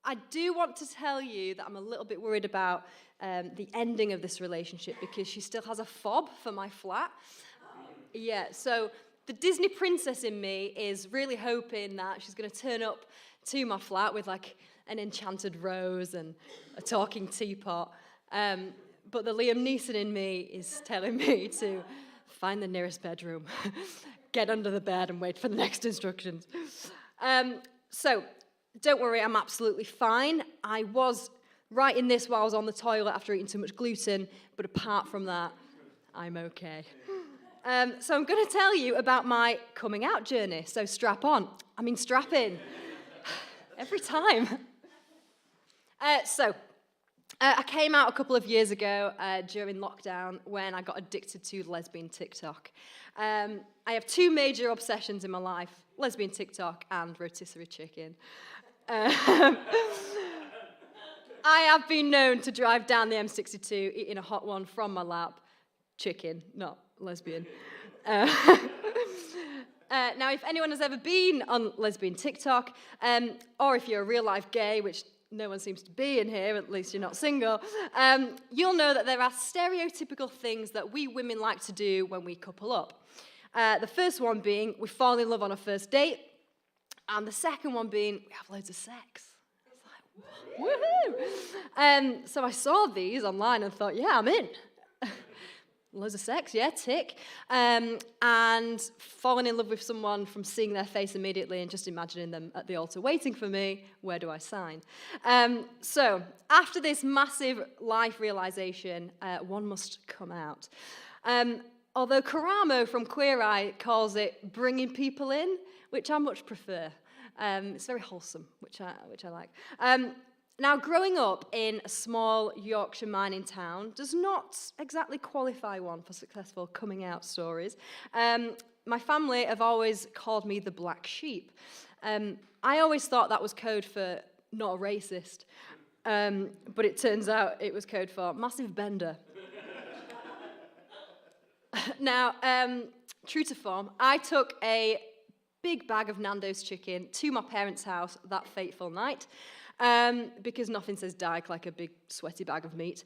I do want to tell you that I'm a little bit worried about the ending of this relationship because she still has a fob for my flat. Yeah, so the Disney princess in me is really hoping that she's going to turn up to my flat with like an enchanted rose and a talking teapot. But the Liam Neeson in me is telling me to find the nearest bedroom, get under the bed and wait for the next instructions. So don't worry, I'm absolutely fine. I was writing this while I was on the toilet after eating too much gluten, but apart from that, I'm okay. So I'm going to tell you about my coming out journey, so strap on. I mean, strap in. Every time. I came out a couple of years ago during lockdown when I got addicted to lesbian TikTok. I have two major obsessions in my life, lesbian TikTok and rotisserie chicken. I have been known to drive down the M62 eating a hot one from my lap. Chicken, not lesbian. Now, if anyone has ever been on lesbian TikTok, or if you're a real-life gay, which no one seems to be in here, at least you're not single, you'll know that there are stereotypical things that we women like to do when we couple up. The first one being we fall in love on a first date, and the second one being we have loads of sex. It's like, woohoo! So I saw these online and thought, yeah, I'm in. Loads of sex, yeah, tick. And falling in love with someone from seeing their face immediately and just imagining them at the altar waiting for me, where do I sign? So after this massive life realization, one must come out. Although Karamo from Queer Eye calls it bringing people in, which I much prefer. It's very wholesome, which I like. Now, growing up in a small Yorkshire mining town does not exactly qualify one for successful coming out stories. My family have always called me the black sheep. I always thought that was code for not a racist, but it turns out it was code for massive bender. Now, true to form, I took a big bag of Nando's chicken to my parents' house that fateful night. Because nothing says dyke like a big sweaty bag of meat.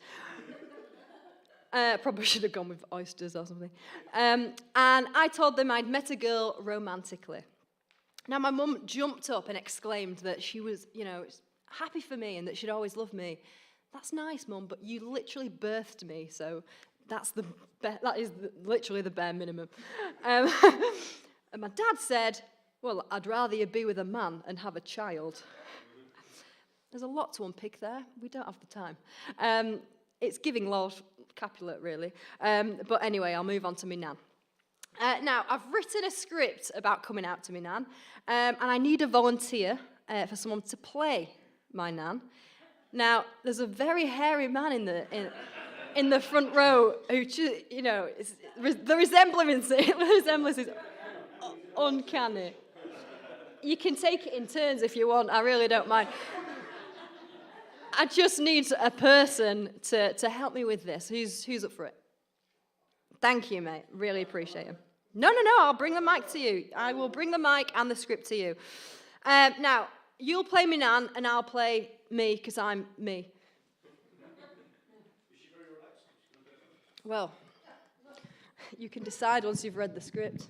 Probably should have gone with oysters or something. And I told them I'd met a girl romantically. Now my mum jumped up and exclaimed that she was, happy for me and that she'd always loved me. That's nice, Mum, but you literally birthed me, so that is literally the bare minimum. And my dad said, well, I'd rather you be with a man and have a child. There's a lot to unpick there. We don't have the time. It's giving Lord Capulet, really. But anyway, I'll move on to my nan. Now, I've written a script about coming out to my nan, and I need a volunteer for someone to play my nan. Now, there's a very hairy man in the front row who, the resemblance is uncanny. You can take it in turns if you want. I really don't mind. I just need a person to help me with this. Who's up for it? Thank you, mate. Really appreciate it. No, I'll bring the mic to you. I will bring the mic and the script to you. Now, you'll play me Nan, and I'll play me, because I'm me. Well, you can decide once you've read the script.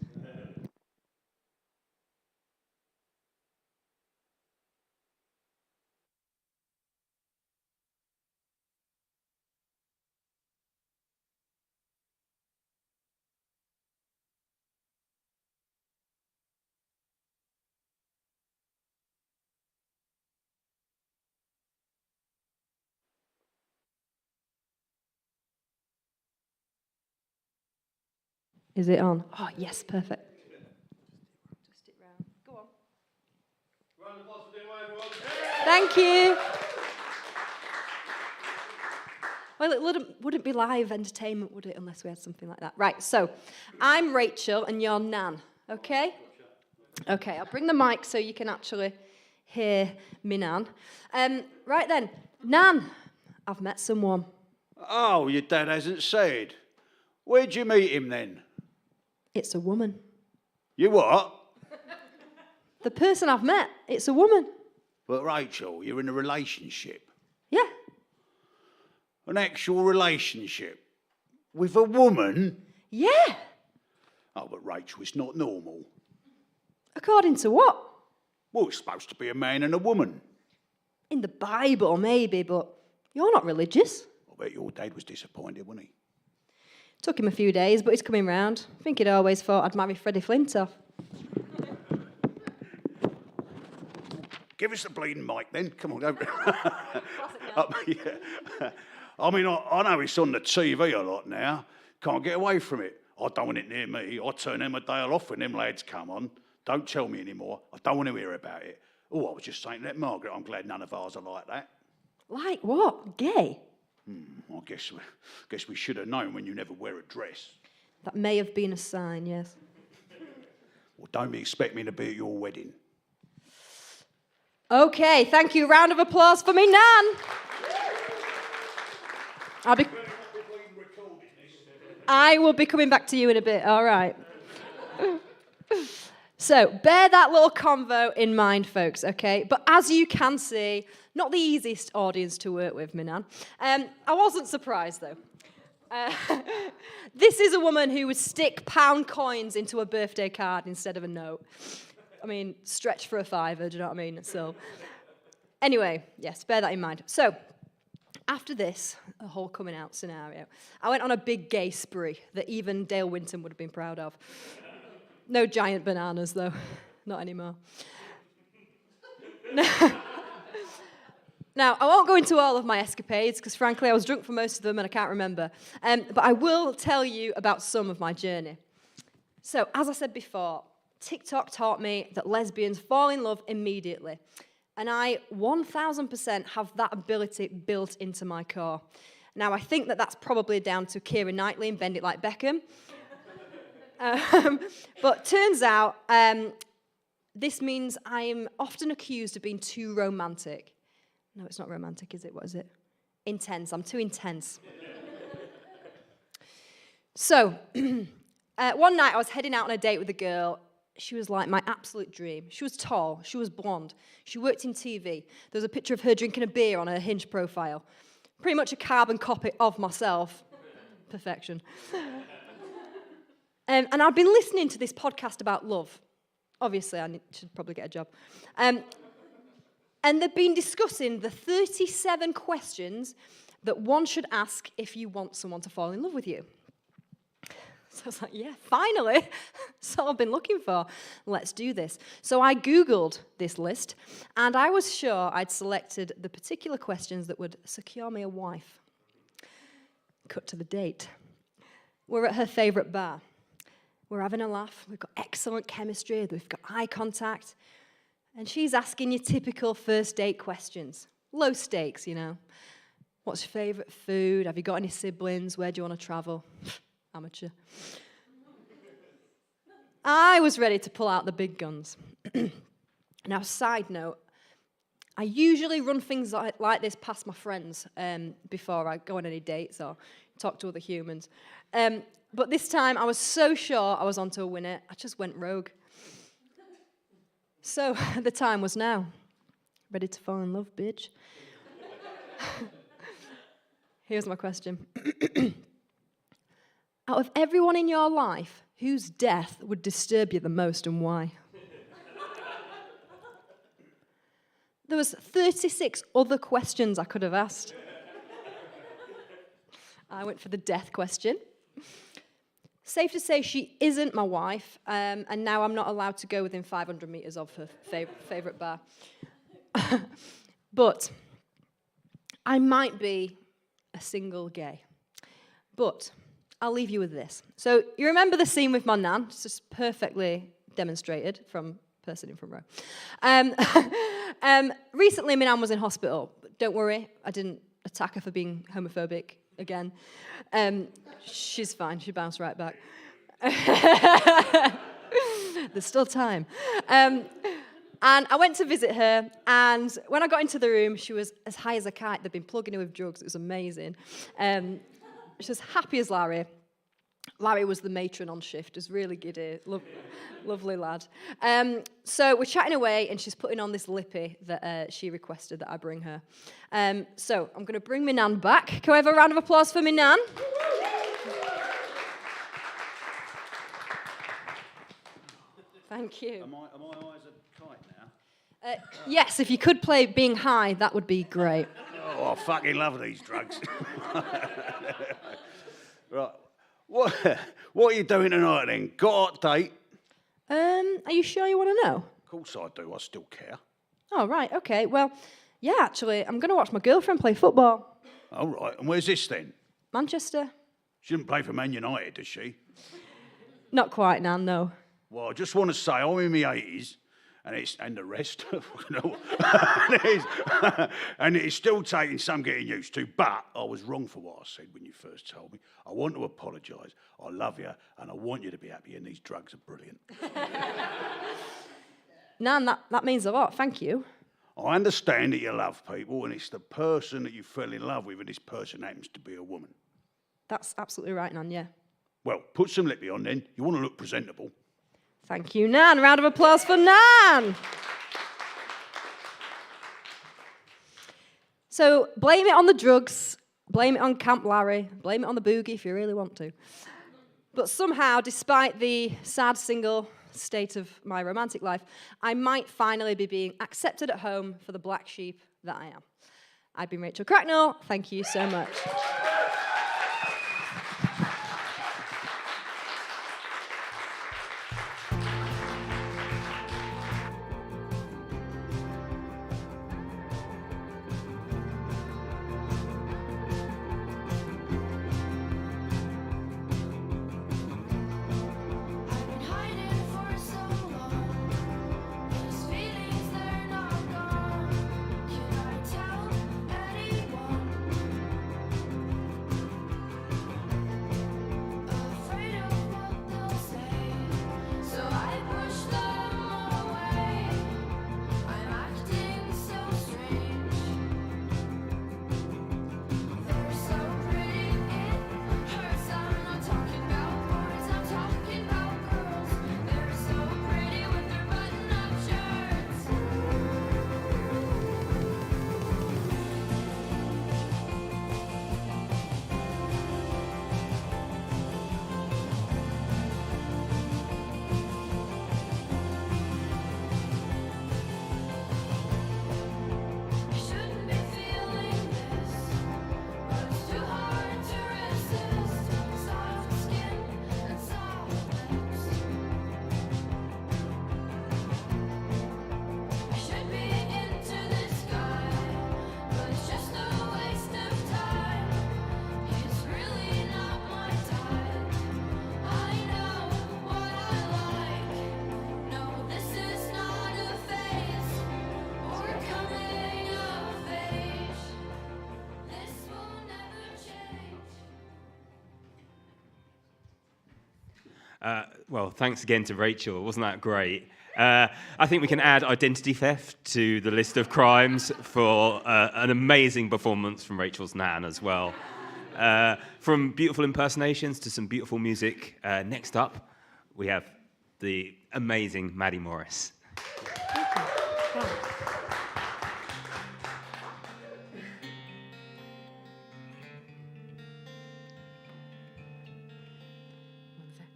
Is it on? Oh, yes, perfect. Twist it round. Go on. Thank you. Well, it wouldn't be live entertainment, would it, unless we had something like that? Right, so I'm Rachel and you're Nan, okay? Okay, I'll bring the mic so you can actually hear me, Nan. Right then, Nan, I've met someone. Oh, your dad hasn't said. Where'd you meet him then? It's a woman. You what? The person I've met, it's a woman. But Rachel, you're in a relationship. Yeah. An actual relationship. With a woman? Yeah. Oh, but Rachel, it's not normal. According to what? Well, it's supposed to be a man and a woman. In the Bible, maybe, but you're not religious. I bet your dad was disappointed, wasn't he? Took him a few days, but he's coming round. I think he'd always thought I'd marry Freddie Flintoff. Give us the bleeding mic then. Come on, go. Yeah. I mean, I know it's on the TV a lot now. Can't get away from it. I don't want it near me. I turn them a day off when them lads come on. Don't tell me anymore. I don't want to hear about it. Oh, I was just saying that, Margaret, I'm glad none of ours are like that. Like what? Gay? I guess we should have known when you never wear a dress. That may have been a sign, yes. Well, don't expect me to be at your wedding. Okay, thank you. Round of applause for me, Nan. I will be coming back to you in a bit, all right. So, bear that little convo in mind, folks, okay? But as you can see, not the easiest audience to work with, Minan. I wasn't surprised, though. This is a woman who would stick pound coins into a birthday card instead of a note. I mean, stretch for a fiver, do you know what I mean? So, anyway, yes, bear that in mind. So, after this, a whole coming out scenario, I went on a big gay spree that even Dale Winton would have been proud of. No giant bananas, though. Not anymore. Now, I won't go into all of my escapades, because frankly, I was drunk for most of them and I can't remember. But I will tell you about some of my journey. So, as I said before, TikTok taught me that lesbians fall in love immediately. And I 1000% have that ability built into my core. Now, I think that that's probably down to Keira Knightley and Bend It Like Beckham. But turns out, this means I'm often accused of being too romantic. No, it's not romantic, is it? What is it? Intense. I'm too intense. So, one night I was heading out on a date with a girl. She was like my absolute dream. She was tall. She was blonde. She worked in TV. There was a picture of her drinking a beer on her Hinge profile. Pretty much a carbon copy of myself. Perfection. And I'd been listening to this podcast about love. Obviously, I should probably get a job. And they've been discussing the 37 questions that one should ask if you want someone to fall in love with you. So I was like, yeah, finally. That's all I've been looking for. Let's do this. So I Googled this list, and I was sure I'd selected the particular questions that would secure me a wife. Cut to the date. We're at her favourite bar. We're having a laugh. We've got excellent chemistry. We've got eye contact. And she's asking you typical first date questions. Low stakes, you know. What's your favourite food? Have you got any siblings? Where do you want to travel? Amateur. I was ready to pull out the big guns. Now, side note, I usually run things like this past my friends before I go on any dates or talk to other humans. But this time, I was so sure I was onto a winner, I just went rogue. So, the time was now. Ready to fall in love, bitch? Here's my question. Out of everyone in your life, whose death would disturb you the most and why? There was 36 other questions I could have asked. I went for the death question. Safe to say she isn't my wife, and now I'm not allowed to go within 500 meters of her favorite bar. But I might be a single gay. But I'll leave you with this. So you remember the scene with my nan? It's just perfectly demonstrated from person in front row. Recently, my nan was in hospital. But don't worry, I didn't attack her for being homophobic again. She's fine. She bounced right back. There's still time. And I went to visit her, and when I got into the room, she was as high as a kite. They'd been plugging her with drugs. It was amazing. She was happy as Larry. Larry was the matron on shift. It was really giddy. Lovely lad. So we're chatting away, and she's putting on this lippy that she requested that I bring her. So I'm going to bring my nan back. Can we have a round of applause for my nan? Thank you. Am I high as a kite now? Yes, if you could play Being High, that would be great. Oh, I fucking love these drugs. Right. What are you doing tonight then? Got a date? Are you sure you want to know? Of course I do. I still care. Oh, right, okay. Well, yeah, actually, I'm going to watch my girlfriend play football. All right. And where's this then? Manchester? She didn't play for Man United, does she? Not quite, Nan, no. Well, I just want to say I'm in my 80s, and the rest, and it's still taking some getting used to. But I was wrong for what I said when you first told me. I want to apologise. I love you, and I want you to be happy. And these drugs are brilliant. Nan, that means a lot. Thank you. I understand that you love people, and it's the person that you fell in love with, and this person happens to be a woman. That's absolutely right, Nan, yeah. Well, put some lippy on then. You want to look presentable. Thank you, Nan. Round of applause for Nan. So blame it on the drugs, blame it on Camp Larry, blame it on the boogie if you really want to. But somehow, despite the sad single state of my romantic life, I might finally be being accepted at home for the black sheep that I am. I've been Rachel Cracknell. Thank you so much. Well, thanks again to Rachel. Wasn't that great? I think we can add identity theft to the list of crimes for an amazing performance from Rachel's nan as well. From beautiful impersonations to some beautiful music. Next up, we have the amazing Maddie Morris.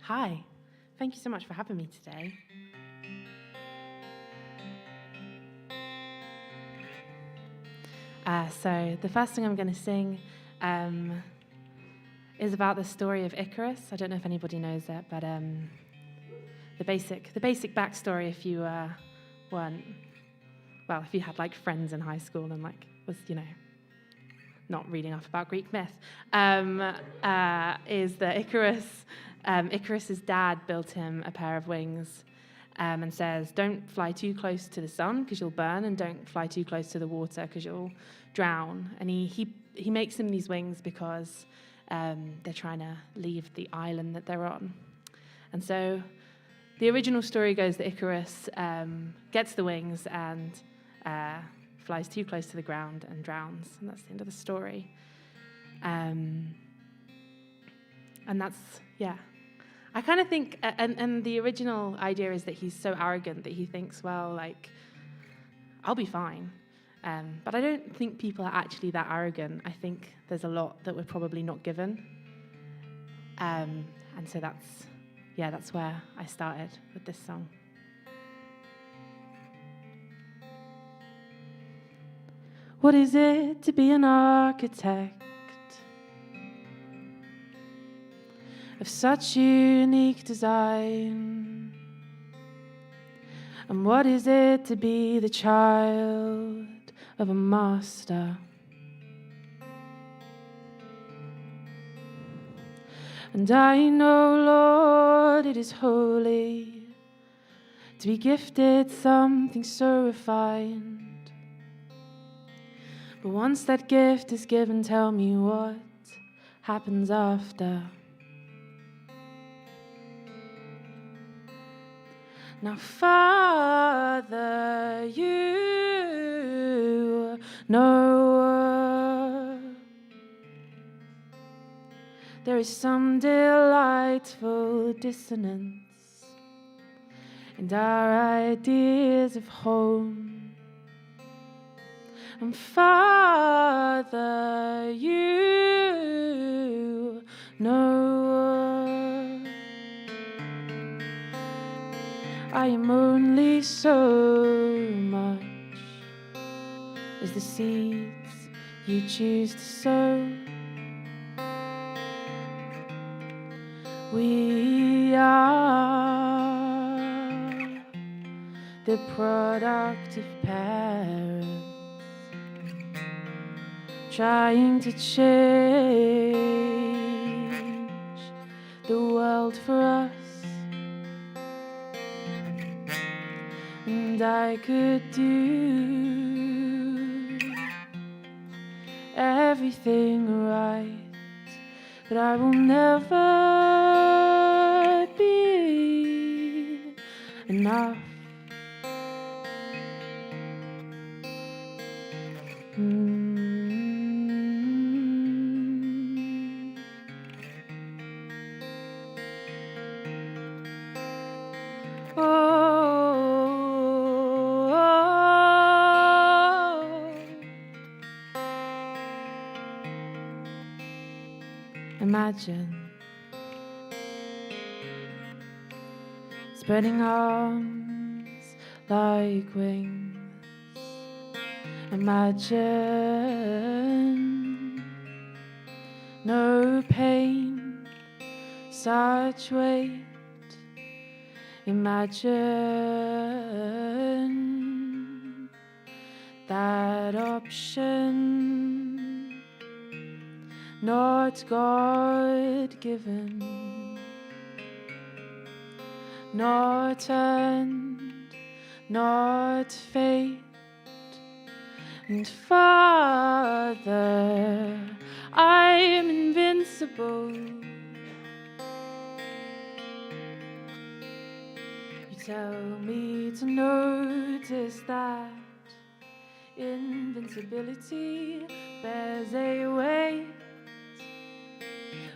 Hi, thank you so much for having me today. So the first thing I'm going to sing is about the story of Icarus. I don't know if anybody knows it, but the basic backstory, if you if you had like friends in high school and like was not reading up about Greek myth, is that Icarus's dad built him a pair of wings and says, don't fly too close to the sun because you'll burn, and don't fly too close to the water because you'll drown. And he makes him these wings because they're trying to leave the island that they're on. And so the original story goes that Icarus gets the wings and flies too close to the ground and drowns, and that's the end of the story. And that's, yeah. I kind of think, and the original idea is that he's so arrogant that he thinks, well, like, I'll be fine. But I don't think people are actually that arrogant. I think there's a lot that we're probably not given. And so that's where I started with this song. What is it to be an architect of such unique design? And what is it to be the child of a master? And I know, Lord, it is holy to be gifted something so refined. But once that gift is given, tell me what happens after. Now, Father, you know there is some delightful dissonance in our ideas of home. And Father, you know I am only so much as the seeds you choose to sow. We are the product of parents trying to change the world for us. And I could do everything right, but I will never be enough. Imagine spreading arms like wings. Imagine no pain, such weight. Imagine that option, not God-given, not earned, not fate. And Father, I am invincible. You tell me to notice that invincibility bears a weight.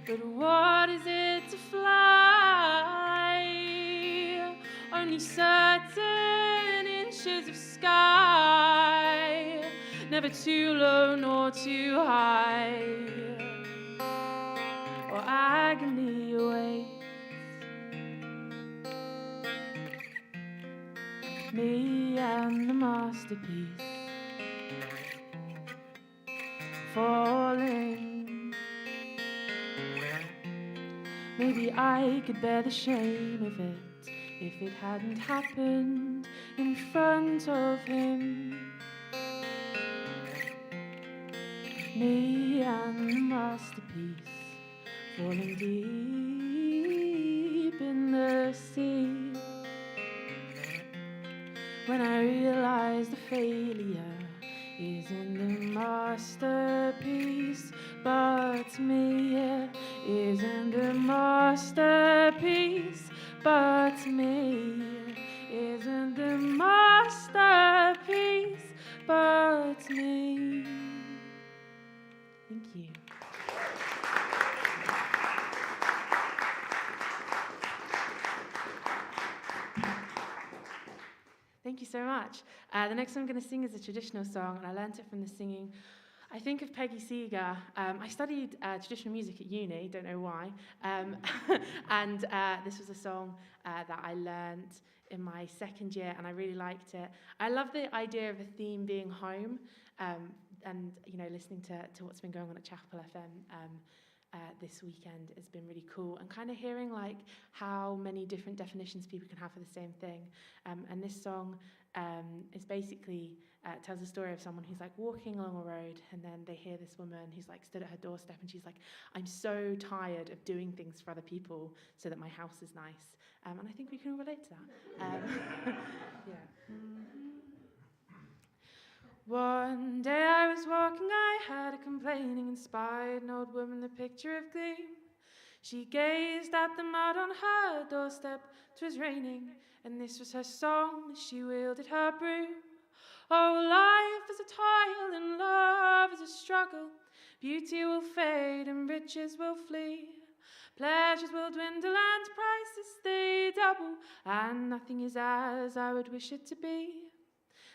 But what is it to fly? Only certain inches of sky, never too low nor too high, or agony awaits me and the masterpiece falling. Maybe I could bear the shame of it if it hadn't happened in front of him. me and the masterpiece falling deep in the sea. When I realize the failure is in the masterpiece, but me isn't the masterpiece, but me isn't the masterpiece, but me. Thank you. Thank you so much. The next one I'm going to sing is a traditional song, and I learnt it from the singing. I think of Peggy Seeger. I studied traditional music at uni, don't know why, and this was a song that I learnt in my second year, and I really liked it. I love the idea of a theme being home, and listening to what's been going on at Chapel FM this weekend has been really cool, and kind of hearing like how many different definitions people can have for the same thing. And this song is basically tells the story of someone who's like walking along a road, and then they hear this woman who's like stood at her doorstep, and she's like, "I'm so tired of doing things for other people so that my house is nice." And I think we can relate to that. Yeah. One day I was walking, I heard a complaining, inspired an old woman, the picture of gleam. She gazed at the mud on her doorstep, 'twas raining, and this was her song as she wielded her broom. Oh, life is a toil and love is a struggle. Beauty will fade and riches will flee. Pleasures will dwindle and prices they double, and nothing is as I would wish it to be.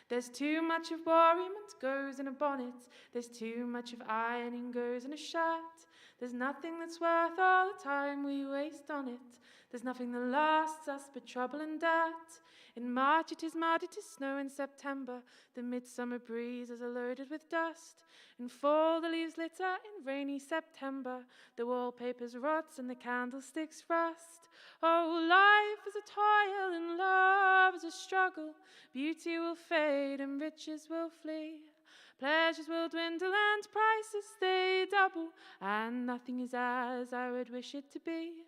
There's too much of worriment goes in a bonnet. There's too much of ironing goes in a shirt. There's nothing that's worth all the time we waste on it. There's nothing that lasts us but trouble and dirt. In March it is mud, it is snow. In September the midsummer breezes are loaded with dust. In fall the leaves litter. In rainy September the wallpapers rot and the candlesticks rust. Oh, life is a toil and love is a struggle. Beauty will fade and riches will flee. Pleasures will dwindle and prices they double, and nothing is as I would wish it to be.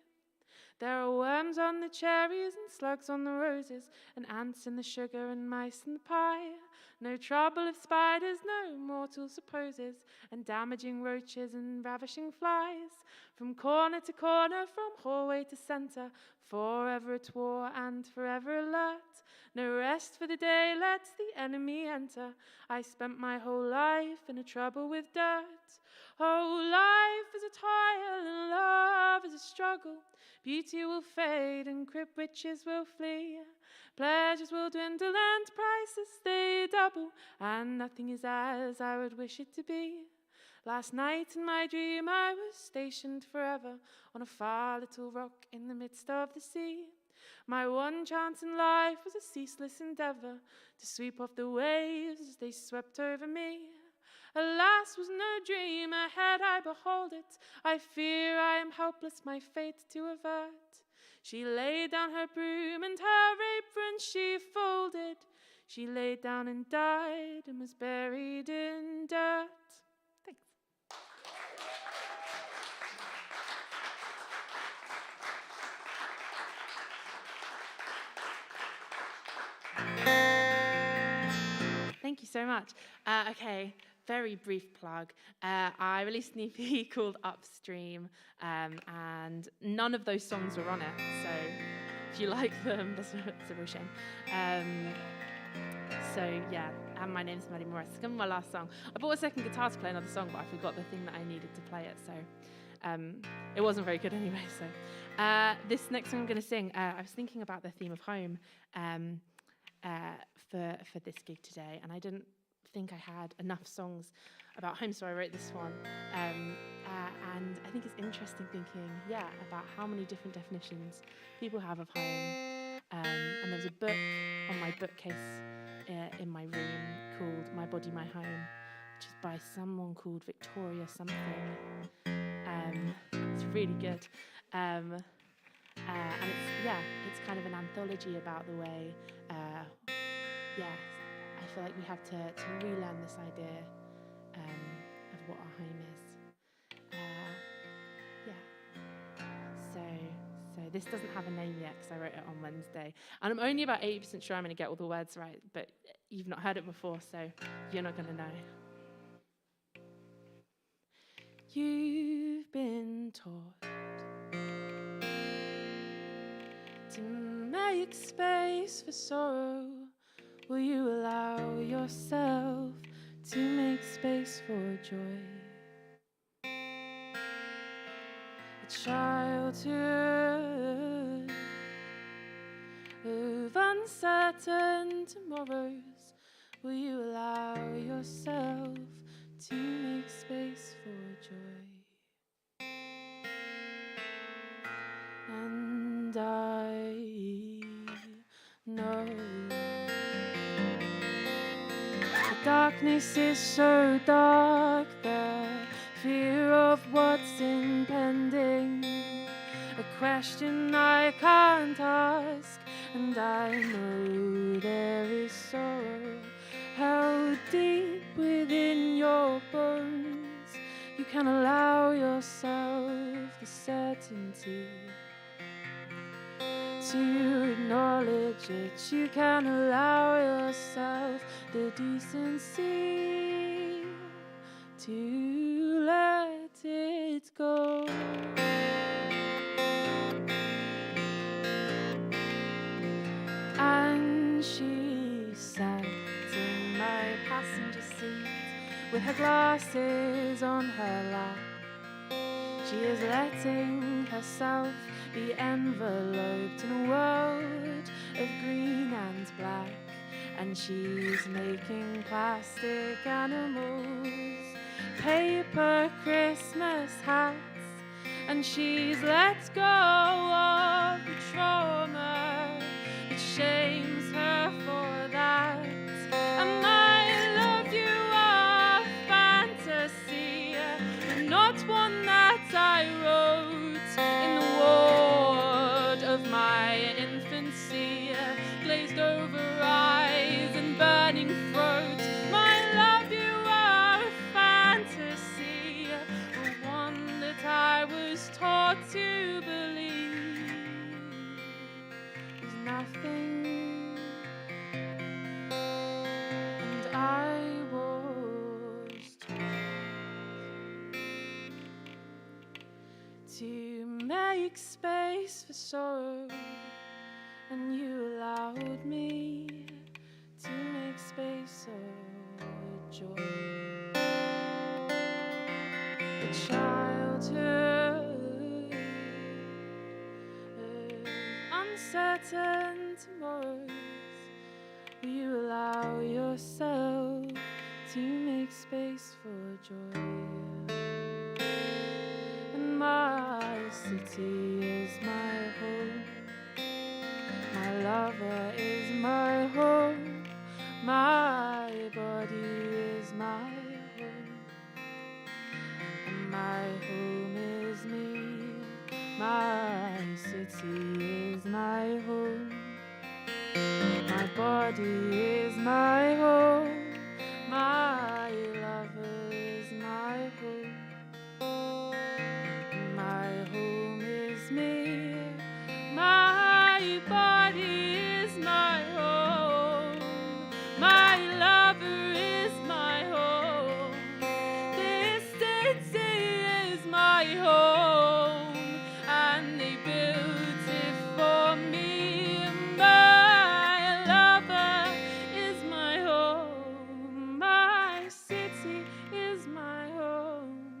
There are worms on the cherries and slugs on the roses, and ants in the sugar and mice in the pie. No trouble of spiders, no mortal supposes, and damaging roaches and ravishing flies. From corner to corner, from hallway to centre, forever at war and forever alert. No rest for the day, let the enemy enter. I spent my whole life in a trouble with dirt. Oh, life is a toil and love is a struggle. Beauty will fade and crib riches will flee. Pleasures will dwindle and prices they double, and nothing is as I would wish it to be. Last night in my dream I was stationed forever on a far little rock in the midst of the sea. My one chance in life was a ceaseless endeavour to sweep off the waves as they swept over me. Alas, was no dream, ahead I behold it. I fear I am helpless, my fate to avert. She laid down her broom and her apron she folded. She laid down and died and was buried in dirt. Thanks. Thank you so much. Okay. Very brief plug. I released an EP called Upstream, and none of those songs were on it. So if you like them, that's a real shame. So yeah, and my name's Maddie Morris. It's going to be my last song. I bought a second guitar to play another song, but I forgot the thing that I needed to play it. So it wasn't very good anyway. So this next song I'm going to sing, I was thinking about the theme of home for this gig today, and I didn't think I had enough songs about home, so I wrote this one. And I think it's interesting thinking, about how many different definitions people have of home. And there's a book on my bookcase in my room called My Body, My Home, which is by someone called Victoria something. It's really good. And it's kind of an anthology about the way, I feel like we have to relearn this idea of what our home is. So this doesn't have a name yet because I wrote it on Wednesday. And I'm only about 80% sure I'm going to get all the words right, but you've not heard it before, so you're not going to know. You've been taught to make space for sorrow. Will you allow yourself to make space for joy? A childhood of uncertain tomorrows. Will you allow yourself to make space for joy? And I know the darkness is so dark, the fear of what's impending, a question I can't ask, and I know there is sorrow held deep within your bones. You can allow yourself the certainty to acknowledge it. You can allow yourself the decency to let it go. And she sat in my passenger seat with her glasses on her lap. She is letting herself be enveloped in a world of green and black, and she's making plastic animals, paper Christmas hats, and she's let go of the trauma that shames her for that. And I love you a fantasy, but not one that I wrote in the ward of my infancy, glazed over eyes and burning throat. My love, you are a fantasy, but one that I was taught to believe is nothing. And I was taught to make space for sorrow, and you allowed me to make space for joy. A childhood of uncertain tomorrows. Will you allow yourself to make space for joy? And my city is my home. My lover is my home. My body is my home. And my home is me. My city is my home. My body is my home. My lover is my home. My home is me. My body is my home. My lover is my home. This city is my home, and they built it for me. My lover is my home. My city is my home.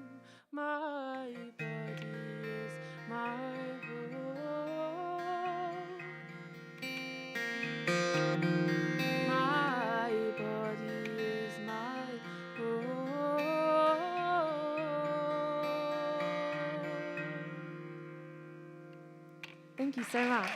My body is my home. My body is my home. Thank you so much.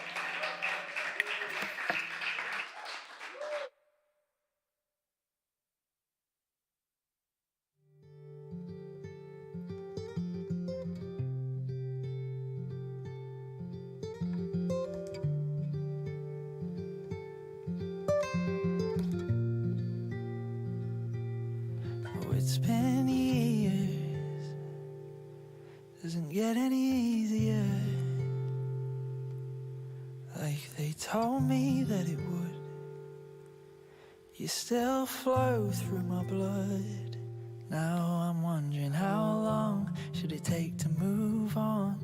Oh, it's been years easier, like they told me that it would. You still flow through my blood. Now I'm wondering, how long should it take to move on?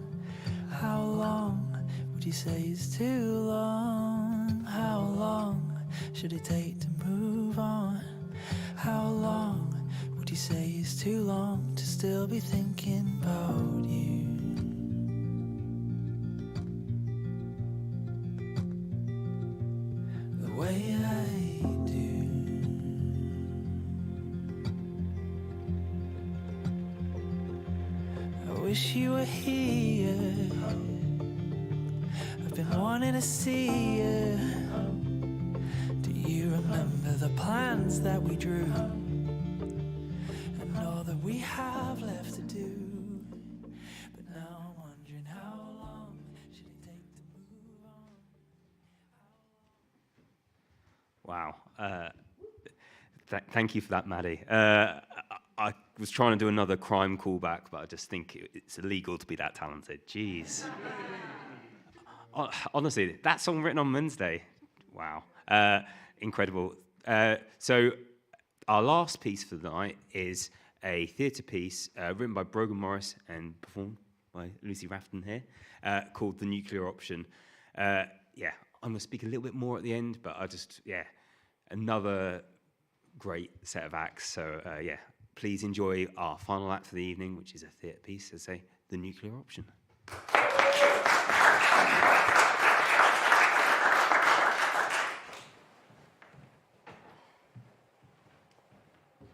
How long would you say is too long? How long should it take to move on? How long would you say is too long to still be thinking about you? The way I do. I wish you were here. I've been wanting to see you. Do you remember the plans that we drew? And all that we have left to do. But now I'm wondering, how long should it take to move on? Wow. Thank you for that, Maddie. I was trying to do another crime callback, but I just think it's illegal to be that talented. Jeez. Honestly, that song written on Wednesday. Wow. Incredible. So our last piece for the night is a theatre piece written by Brogan Morris and performed by Lucy Rafton here, called The Nuclear Option. I'm going to speak a little bit more at the end, but another great set of acts. So, please enjoy our final act for the evening, which is a theatre piece, as I say, The Nuclear Option.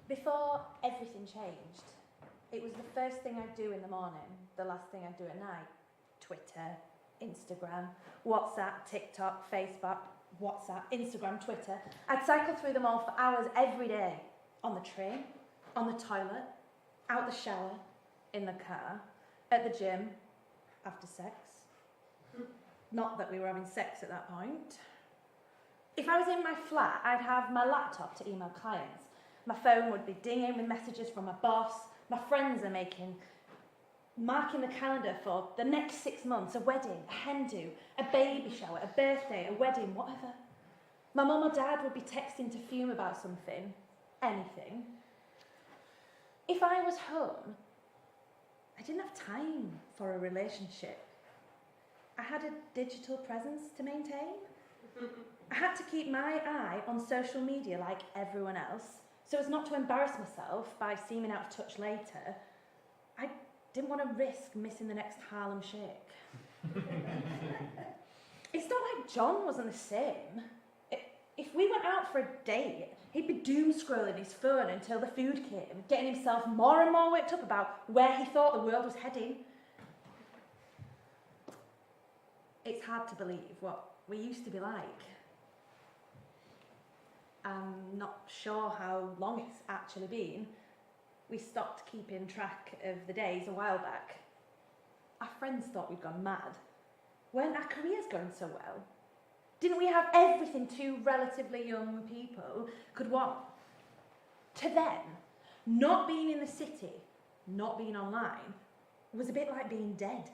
Before everything changed, it was the first thing I'd do in the morning, the last thing I'd do at night. Twitter, Instagram, WhatsApp, TikTok, Facebook, WhatsApp, Instagram, Twitter. I'd cycle through them all for hours every day. On the train, on the toilet, out the shower, in the car, at the gym, after sex. Not that we were having sex at that point. If I was in my flat, I'd have my laptop to email clients. My phone would be dinging with messages from my boss. My friends are marking the calendar for the next 6 months, a wedding, a hen do, a baby shower, a birthday, a wedding, whatever. My mum or dad would be texting to fume about something, anything. If I was home, I didn't have time for a relationship. I had a digital presence to maintain. I had to keep my eye on social media like everyone else, so as not to embarrass myself by seeming out of touch later. I didn't want to risk missing the next Harlem Shake. It's not like John wasn't the same. If we went out for a date, he'd be doom scrolling his phone until the food came, getting himself more and more worked up about where he thought the world was heading. It's hard to believe what we used to be like. I'm not sure how long it's actually been. We stopped keeping track of the days a while back. Our friends thought we'd gone mad. Weren't our careers going so well? Didn't we have everything two relatively young people could want? To them, not being in the city, not being online, was a bit like being dead.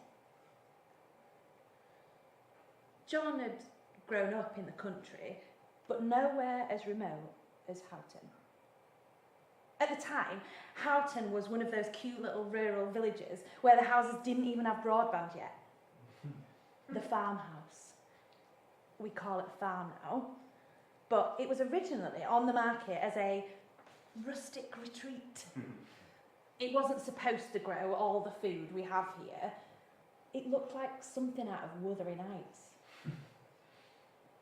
John had grown up in the country, but nowhere as remote as Houghton. At the time, Houghton was one of those cute little rural villages where the houses didn't even have broadband yet. The farmhouse. We call it a farm now, but it was originally on the market as a rustic retreat. It wasn't supposed to grow all the food we have here. It looked like something out of Wuthering Heights.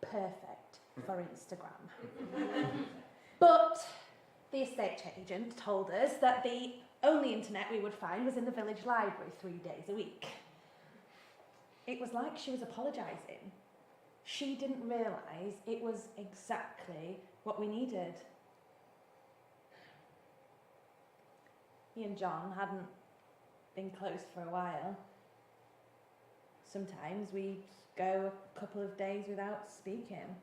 Perfect for Instagram. But the estate agent told us that the only internet we would find was in the village library 3 days a week. It was like she was apologising. She didn't realise it was exactly what we needed. He and John hadn't been close for a while. Sometimes we'd go a couple of days without speaking,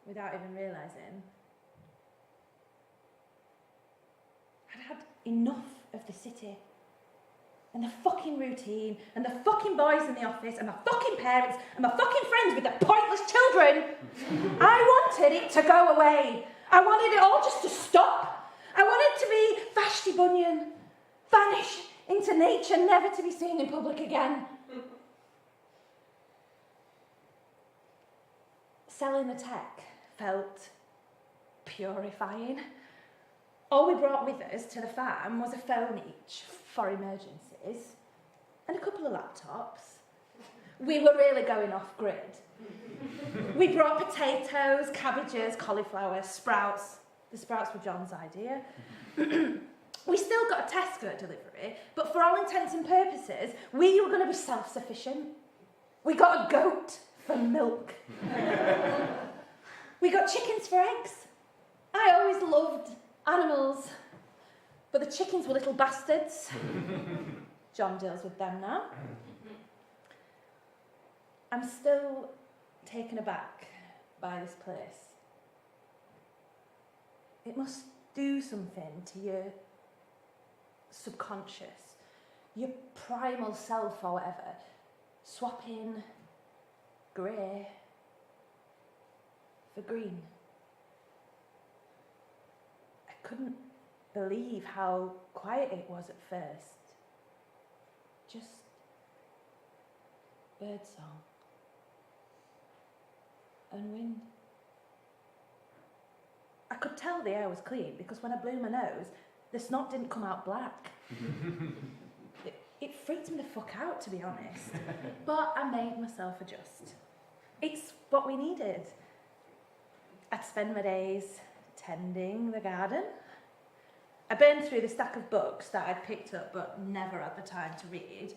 without even realising. I'd had enough of the city. and the fucking routine, and the fucking boys in the office, and my fucking parents, and my fucking friends with their pointless children. I wanted it to go away. I wanted it all just to stop. I wanted to be Vashti Bunyan, vanish into nature, never to be seen in public again. Selling the tech felt purifying. All we brought with us to the farm was a phone each for emergencies and a couple of laptops. We were really going off grid. We brought potatoes, cabbages, cauliflower, sprouts. The sprouts were John's idea. We still got a Tesco delivery, but for all intents and purposes, we were going to be self-sufficient. We got a goat for milk. We got chickens for eggs. I always loved animals, but the chickens were little bastards. John deals with them now. I'm still taken aback by this place. It must do something to your subconscious, your primal self or whatever, swapping grey for green. I couldn't believe how quiet it was at first. Just birdsong and wind. I could tell the air was clean because when I blew my nose, the snot didn't come out black. It freaked me the fuck out, to be honest. But I made myself adjust. It's what we needed. I'd spend my days tending the garden. I burned through the stack of books that I'd picked up but never had the time to read.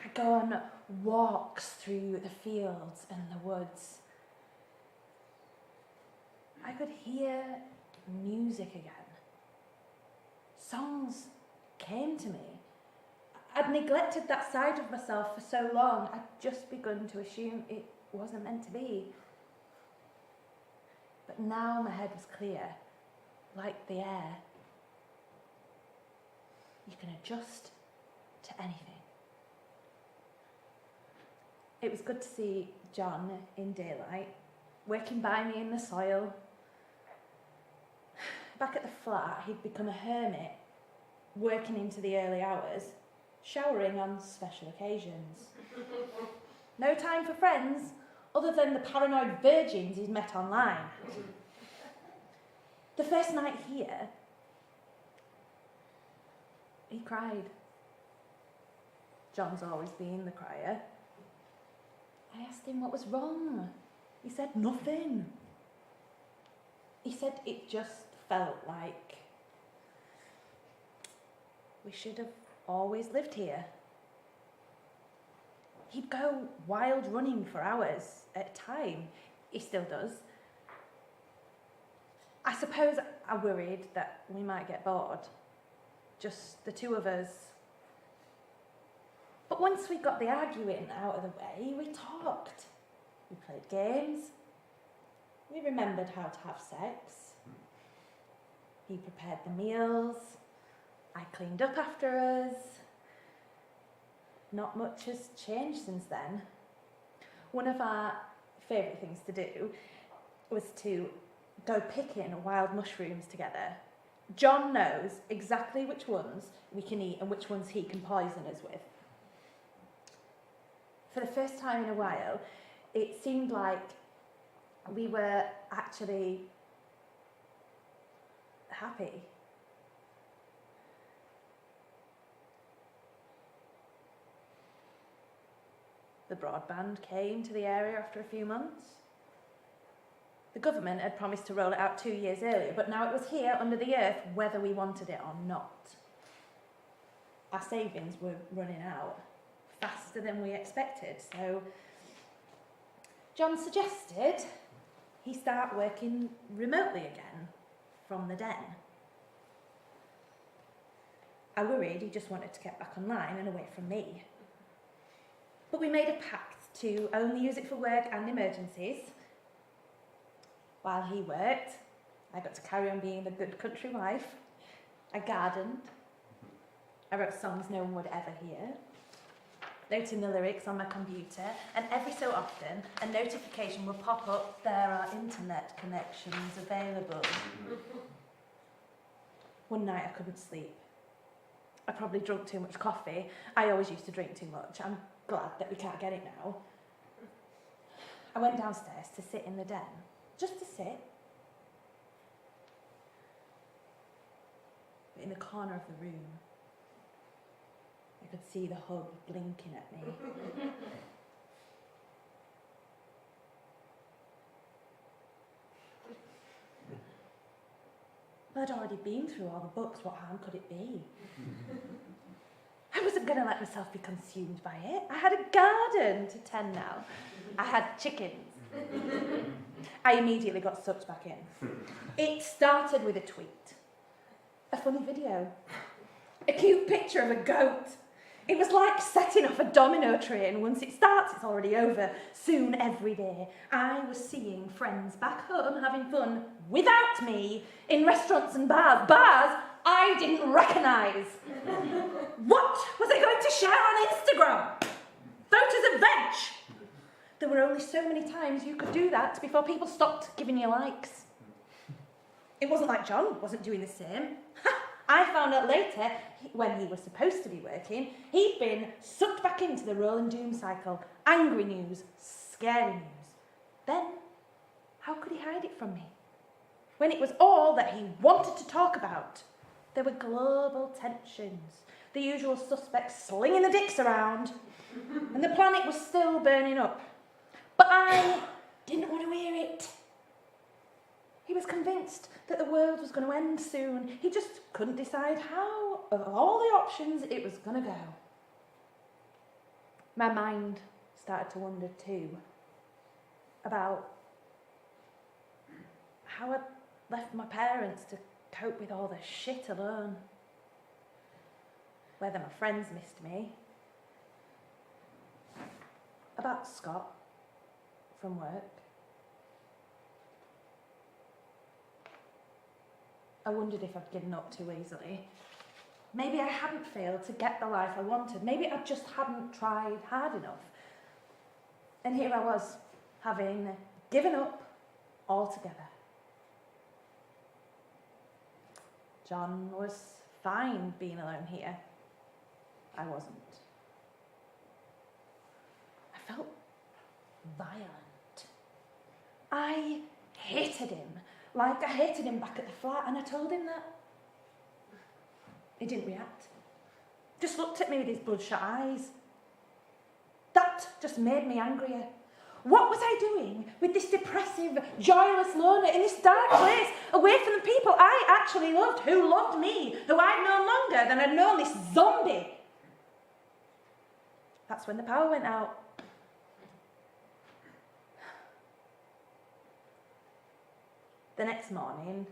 I'd go on walks through the fields and the woods. I could hear music again. Songs came to me. I'd neglected that side of myself for so long, I'd just begun to assume it wasn't meant to be. But now my head was clear, like the air. You can adjust to anything. It was good to see John in daylight, working by me in the soil. Back at the flat, he'd become a hermit, working into the early hours, showering on special occasions. No time for friends, other than the paranoid virgins he'd met online. The first night here, he cried. John's always been the crier. I asked him what was wrong. He said nothing. He said it just felt like we should have always lived here. He'd go wild running for hours at a time. He still does. I suppose I worried that we might get bored. Just the two of us. But once we got the arguing out of the way, we talked. We played games. We remembered how to have sex. He prepared the meals. I cleaned up after us. Not much has changed since then. One of our favourite things to do was to go picking wild mushrooms together. John knows exactly which ones we can eat and which ones he can poison us with. For the first time in a while, it seemed like we were actually happy. The broadband came to the area after a few months. The government had promised to roll it out 2 years earlier, but now it was here under the earth whether we wanted it or not. Our savings were running out faster than we expected, so John suggested he start working remotely again from the den. I worried he just wanted to get back online and away from me. But we made a pact to only use it for work and emergencies. While he worked, I got to carry on being the good country wife. I gardened. I wrote songs no one would ever hear, noting the lyrics on my computer, and every so often a notification would pop up, there are internet connections available. One night I couldn't sleep. I probably drunk too much coffee. I always used to drink too much. I'm glad that we can't get it now. I went downstairs to sit in the den, just to sit. But in the corner of the room, I could see the hub blinking at me. I'd already been through all the books, what harm could it be? I wasn't going to let myself be consumed by it. I had a garden to tend now. I had chickens. I immediately got sucked back in. It started with a tweet, a funny video, a cute picture of a goat. It was like setting off a domino train. Once it starts, it's already over. Soon, every day, I was seeing friends back home having fun without me in restaurants and bars. Bars I didn't recognise. What was I going to share on Instagram? Photos of veg. There were only so many times you could do that before people stopped giving you likes. It wasn't like John wasn't doing the same. I found out later, when he was supposed to be working, he'd been sucked back into the roll and doom cycle. Angry news, scary news. Then, how could he hide it from me? When it was all that he wanted to talk about, there were global tensions, the usual suspects slinging the dicks around, and the planet was still burning up. But I didn't want to hear it. He was convinced that the world was going to end soon. He just couldn't decide how, of all the options, it was going to go. My mind started to wonder too about how I'd left my parents to cope with all the shit alone. Whether my friends missed me. About Scott from work. I wondered if I'd given up too easily. Maybe I hadn't failed to get the life I wanted. Maybe I just hadn't tried hard enough. And here I was, having given up altogether. John was fine being alone here. I wasn't. I felt violent. I hated him. Like I hated him back at the flat, and I told him that. He didn't react. Just looked at me with his bloodshot eyes. That just made me angrier. What was I doing with this depressive, joyless loner in this dark place, away from the people I actually loved, who loved me, who I'd known longer than I'd known this zombie? That's when the power went out. The next morning,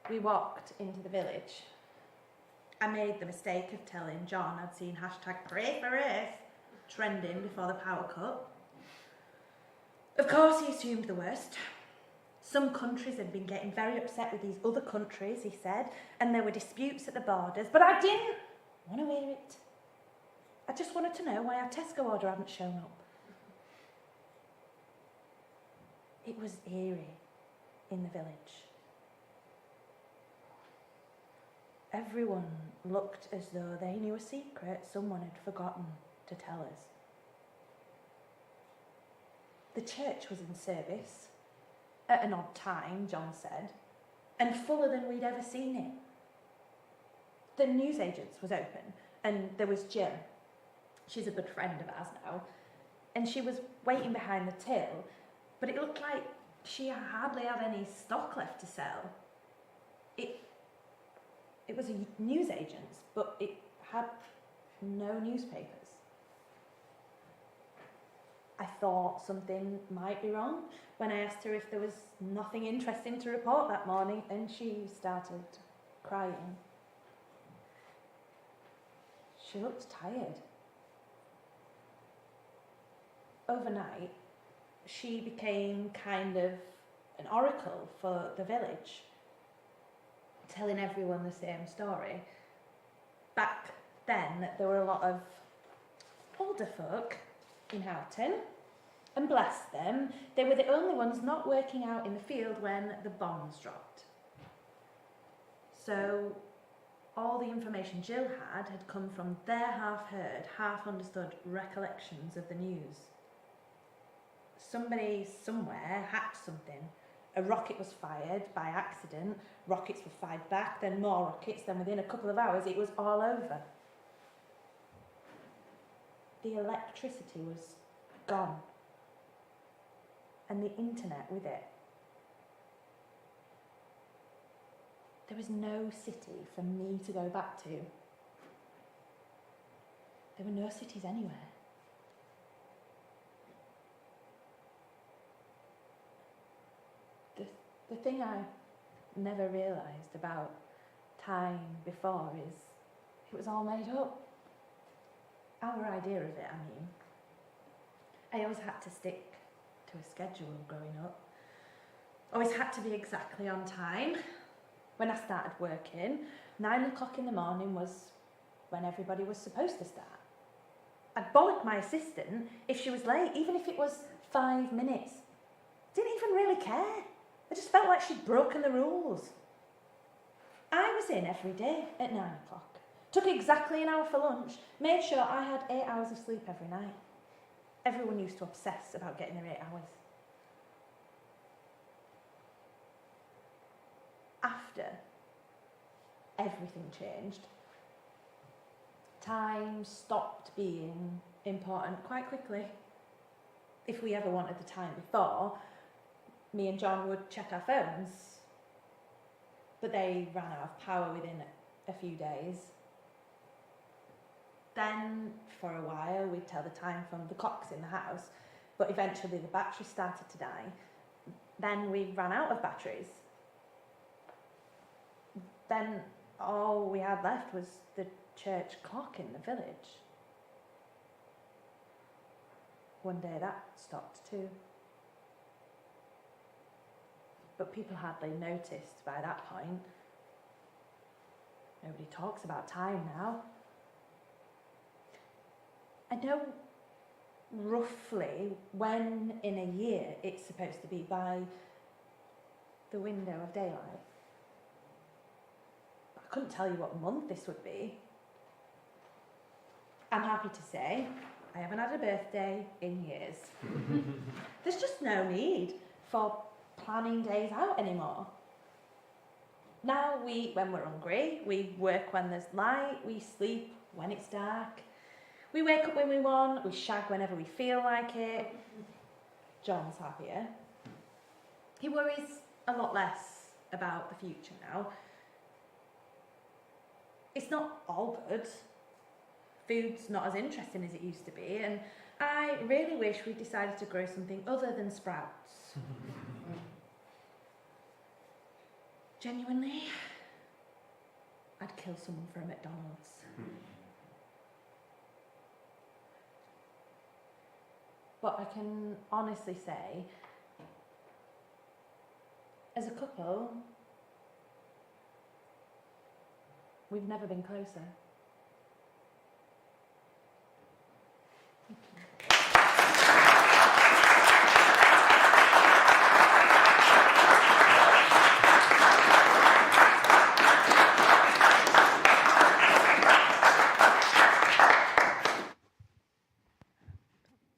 we walked into the village. I made the mistake of telling John I'd seen #PrayForEarth trending before the power cut. Of course, he assumed the worst. Some countries had been getting very upset with these other countries, he said, and there were disputes at the borders, but I didn't want to hear it. I just wanted to know why our Tesco order hadn't shown up. It was eerie in the village. Everyone looked as though they knew a secret someone had forgotten to tell us. The church was in service, at an odd time, John said, and fuller than we'd ever seen it. The newsagent's was open, and there was Jill. She's a good friend of ours now, and she was waiting behind the till, but it looked like she hardly had any stock left to sell. It was a newsagent's, but it had no newspapers. I thought something might be wrong when I asked her if there was nothing interesting to report that morning, and she started crying. She looked tired. Overnight, she became kind of an oracle for the village, telling everyone the same story. Back then there were a lot of older folk in Houghton, and bless them, they were the only ones not working out in the field when the bombs dropped. So all the information Jill had come from their half-heard, half-understood recollections of the news. Somebody somewhere hacked something. A rocket was fired by accident, rockets were fired back, then more rockets, then within a couple of hours it was all over. The electricity was gone. And the internet with it. There was no city for me to go back to. There were no cities anywhere. The thing I never realised about time before is it was all made up. Our idea of it, I mean. I always had to stick to a schedule growing up. Always had to be exactly on time. When I started working, 9 o'clock in the morning was when everybody was supposed to start. I'd bollock my assistant if she was late, even if it was 5 minutes. Didn't even really care. I just felt like she'd broken the rules. I was in every day at 9 o'clock. Took exactly an hour for lunch. Made sure I had 8 hours of sleep every night. Everyone used to obsess about getting their 8 hours. After everything changed, time stopped being important quite quickly. If we ever wanted the time before, me and John would check our phones, but they ran out of power within a few days. Then, for a while, we'd tell the time from the clocks in the house, but eventually the battery started to die. Then we ran out of batteries. Then all we had left was the church clock in the village. One day that stopped too. But people hardly noticed by that point. Nobody talks about time now. I know roughly when in a year it's supposed to be by the window of daylight. But I couldn't tell you what month this would be. I'm happy to say I haven't had a birthday in years. There's just no need for planning days out anymore. Now we eat when we're hungry, we work when there's light, we sleep when it's dark. We wake up when we want, we shag whenever we feel like it. John's happier. He worries a lot less about the future now. It's not all good. Food's not as interesting as it used to be, and I really wish we decided to grow something other than sprouts. Genuinely, I'd kill someone for a McDonald's. But I can honestly say, as a couple, we've never been closer.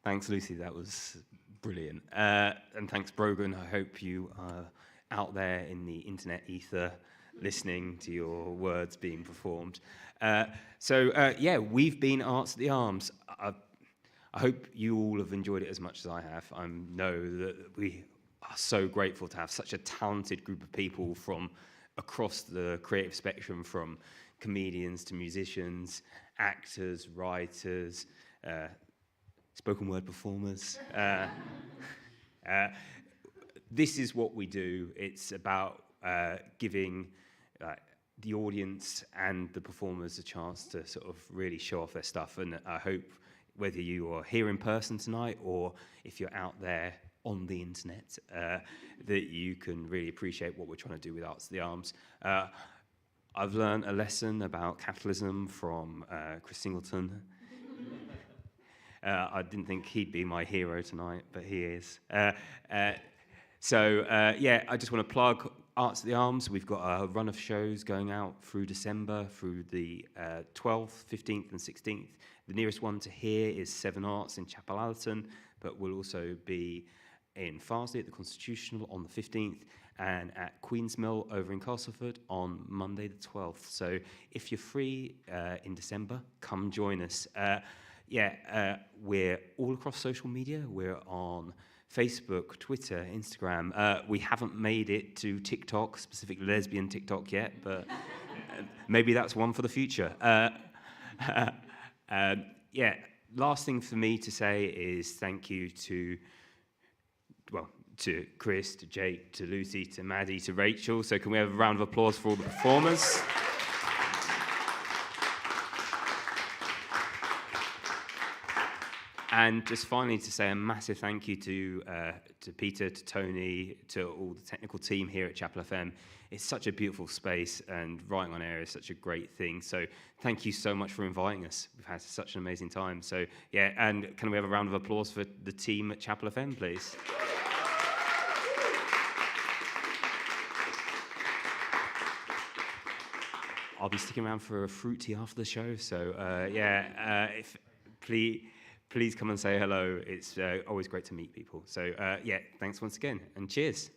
Thanks, Lucy. That was brilliant. And thanks, Brogan. I hope you are out there in the internet ether listening to your words being performed. Yeah, we've been Arts at the Arms. I hope you all have enjoyed it as much as I have. I know that we are so grateful to have such a talented group of people from across the creative spectrum, from comedians to musicians, actors, writers, spoken word performers. This is what we do. It's about giving the audience and the performers a chance to sort of really show off their stuff. And I hope whether you are here in person tonight or if you're out there on the internet, that you can really appreciate what we're trying to do with Arts at the Arms. I've learned a lesson about capitalism from Chris Singleton. I didn't think he'd be my hero tonight, but he is. So I just want to plug Arts at the Arms. We've got a run of shows going out through December, through the 12th, 15th and 16th. The nearest one to here is Seven Arts in Chapel Allerton, but we'll also be in Farsley at the Constitutional on the 15th and at Queen's Mill over in Castleford on Monday the 12th. So if you're free in December, come join us. We're all across social media. We're on Facebook, Twitter, Instagram. We haven't made it to TikTok, specifically lesbian TikTok yet, but maybe that's one for the future. Last thing for me to say is thank you to Chris, to Jake, to Lucy, to Maddie, to Rachel. So can we have a round of applause for all the performers? And just finally to say a massive thank you to Peter, to Tony, to all the technical team here at Chapel FM. It's such a beautiful space, and writing on air is such a great thing. So thank you so much for inviting us. We've had such an amazing time. So and can we have a round of applause for the team at Chapel FM, please? I'll be sticking around for a fruit tea after the show. So please come and say hello. It's always great to meet people. So thanks once again, and cheers.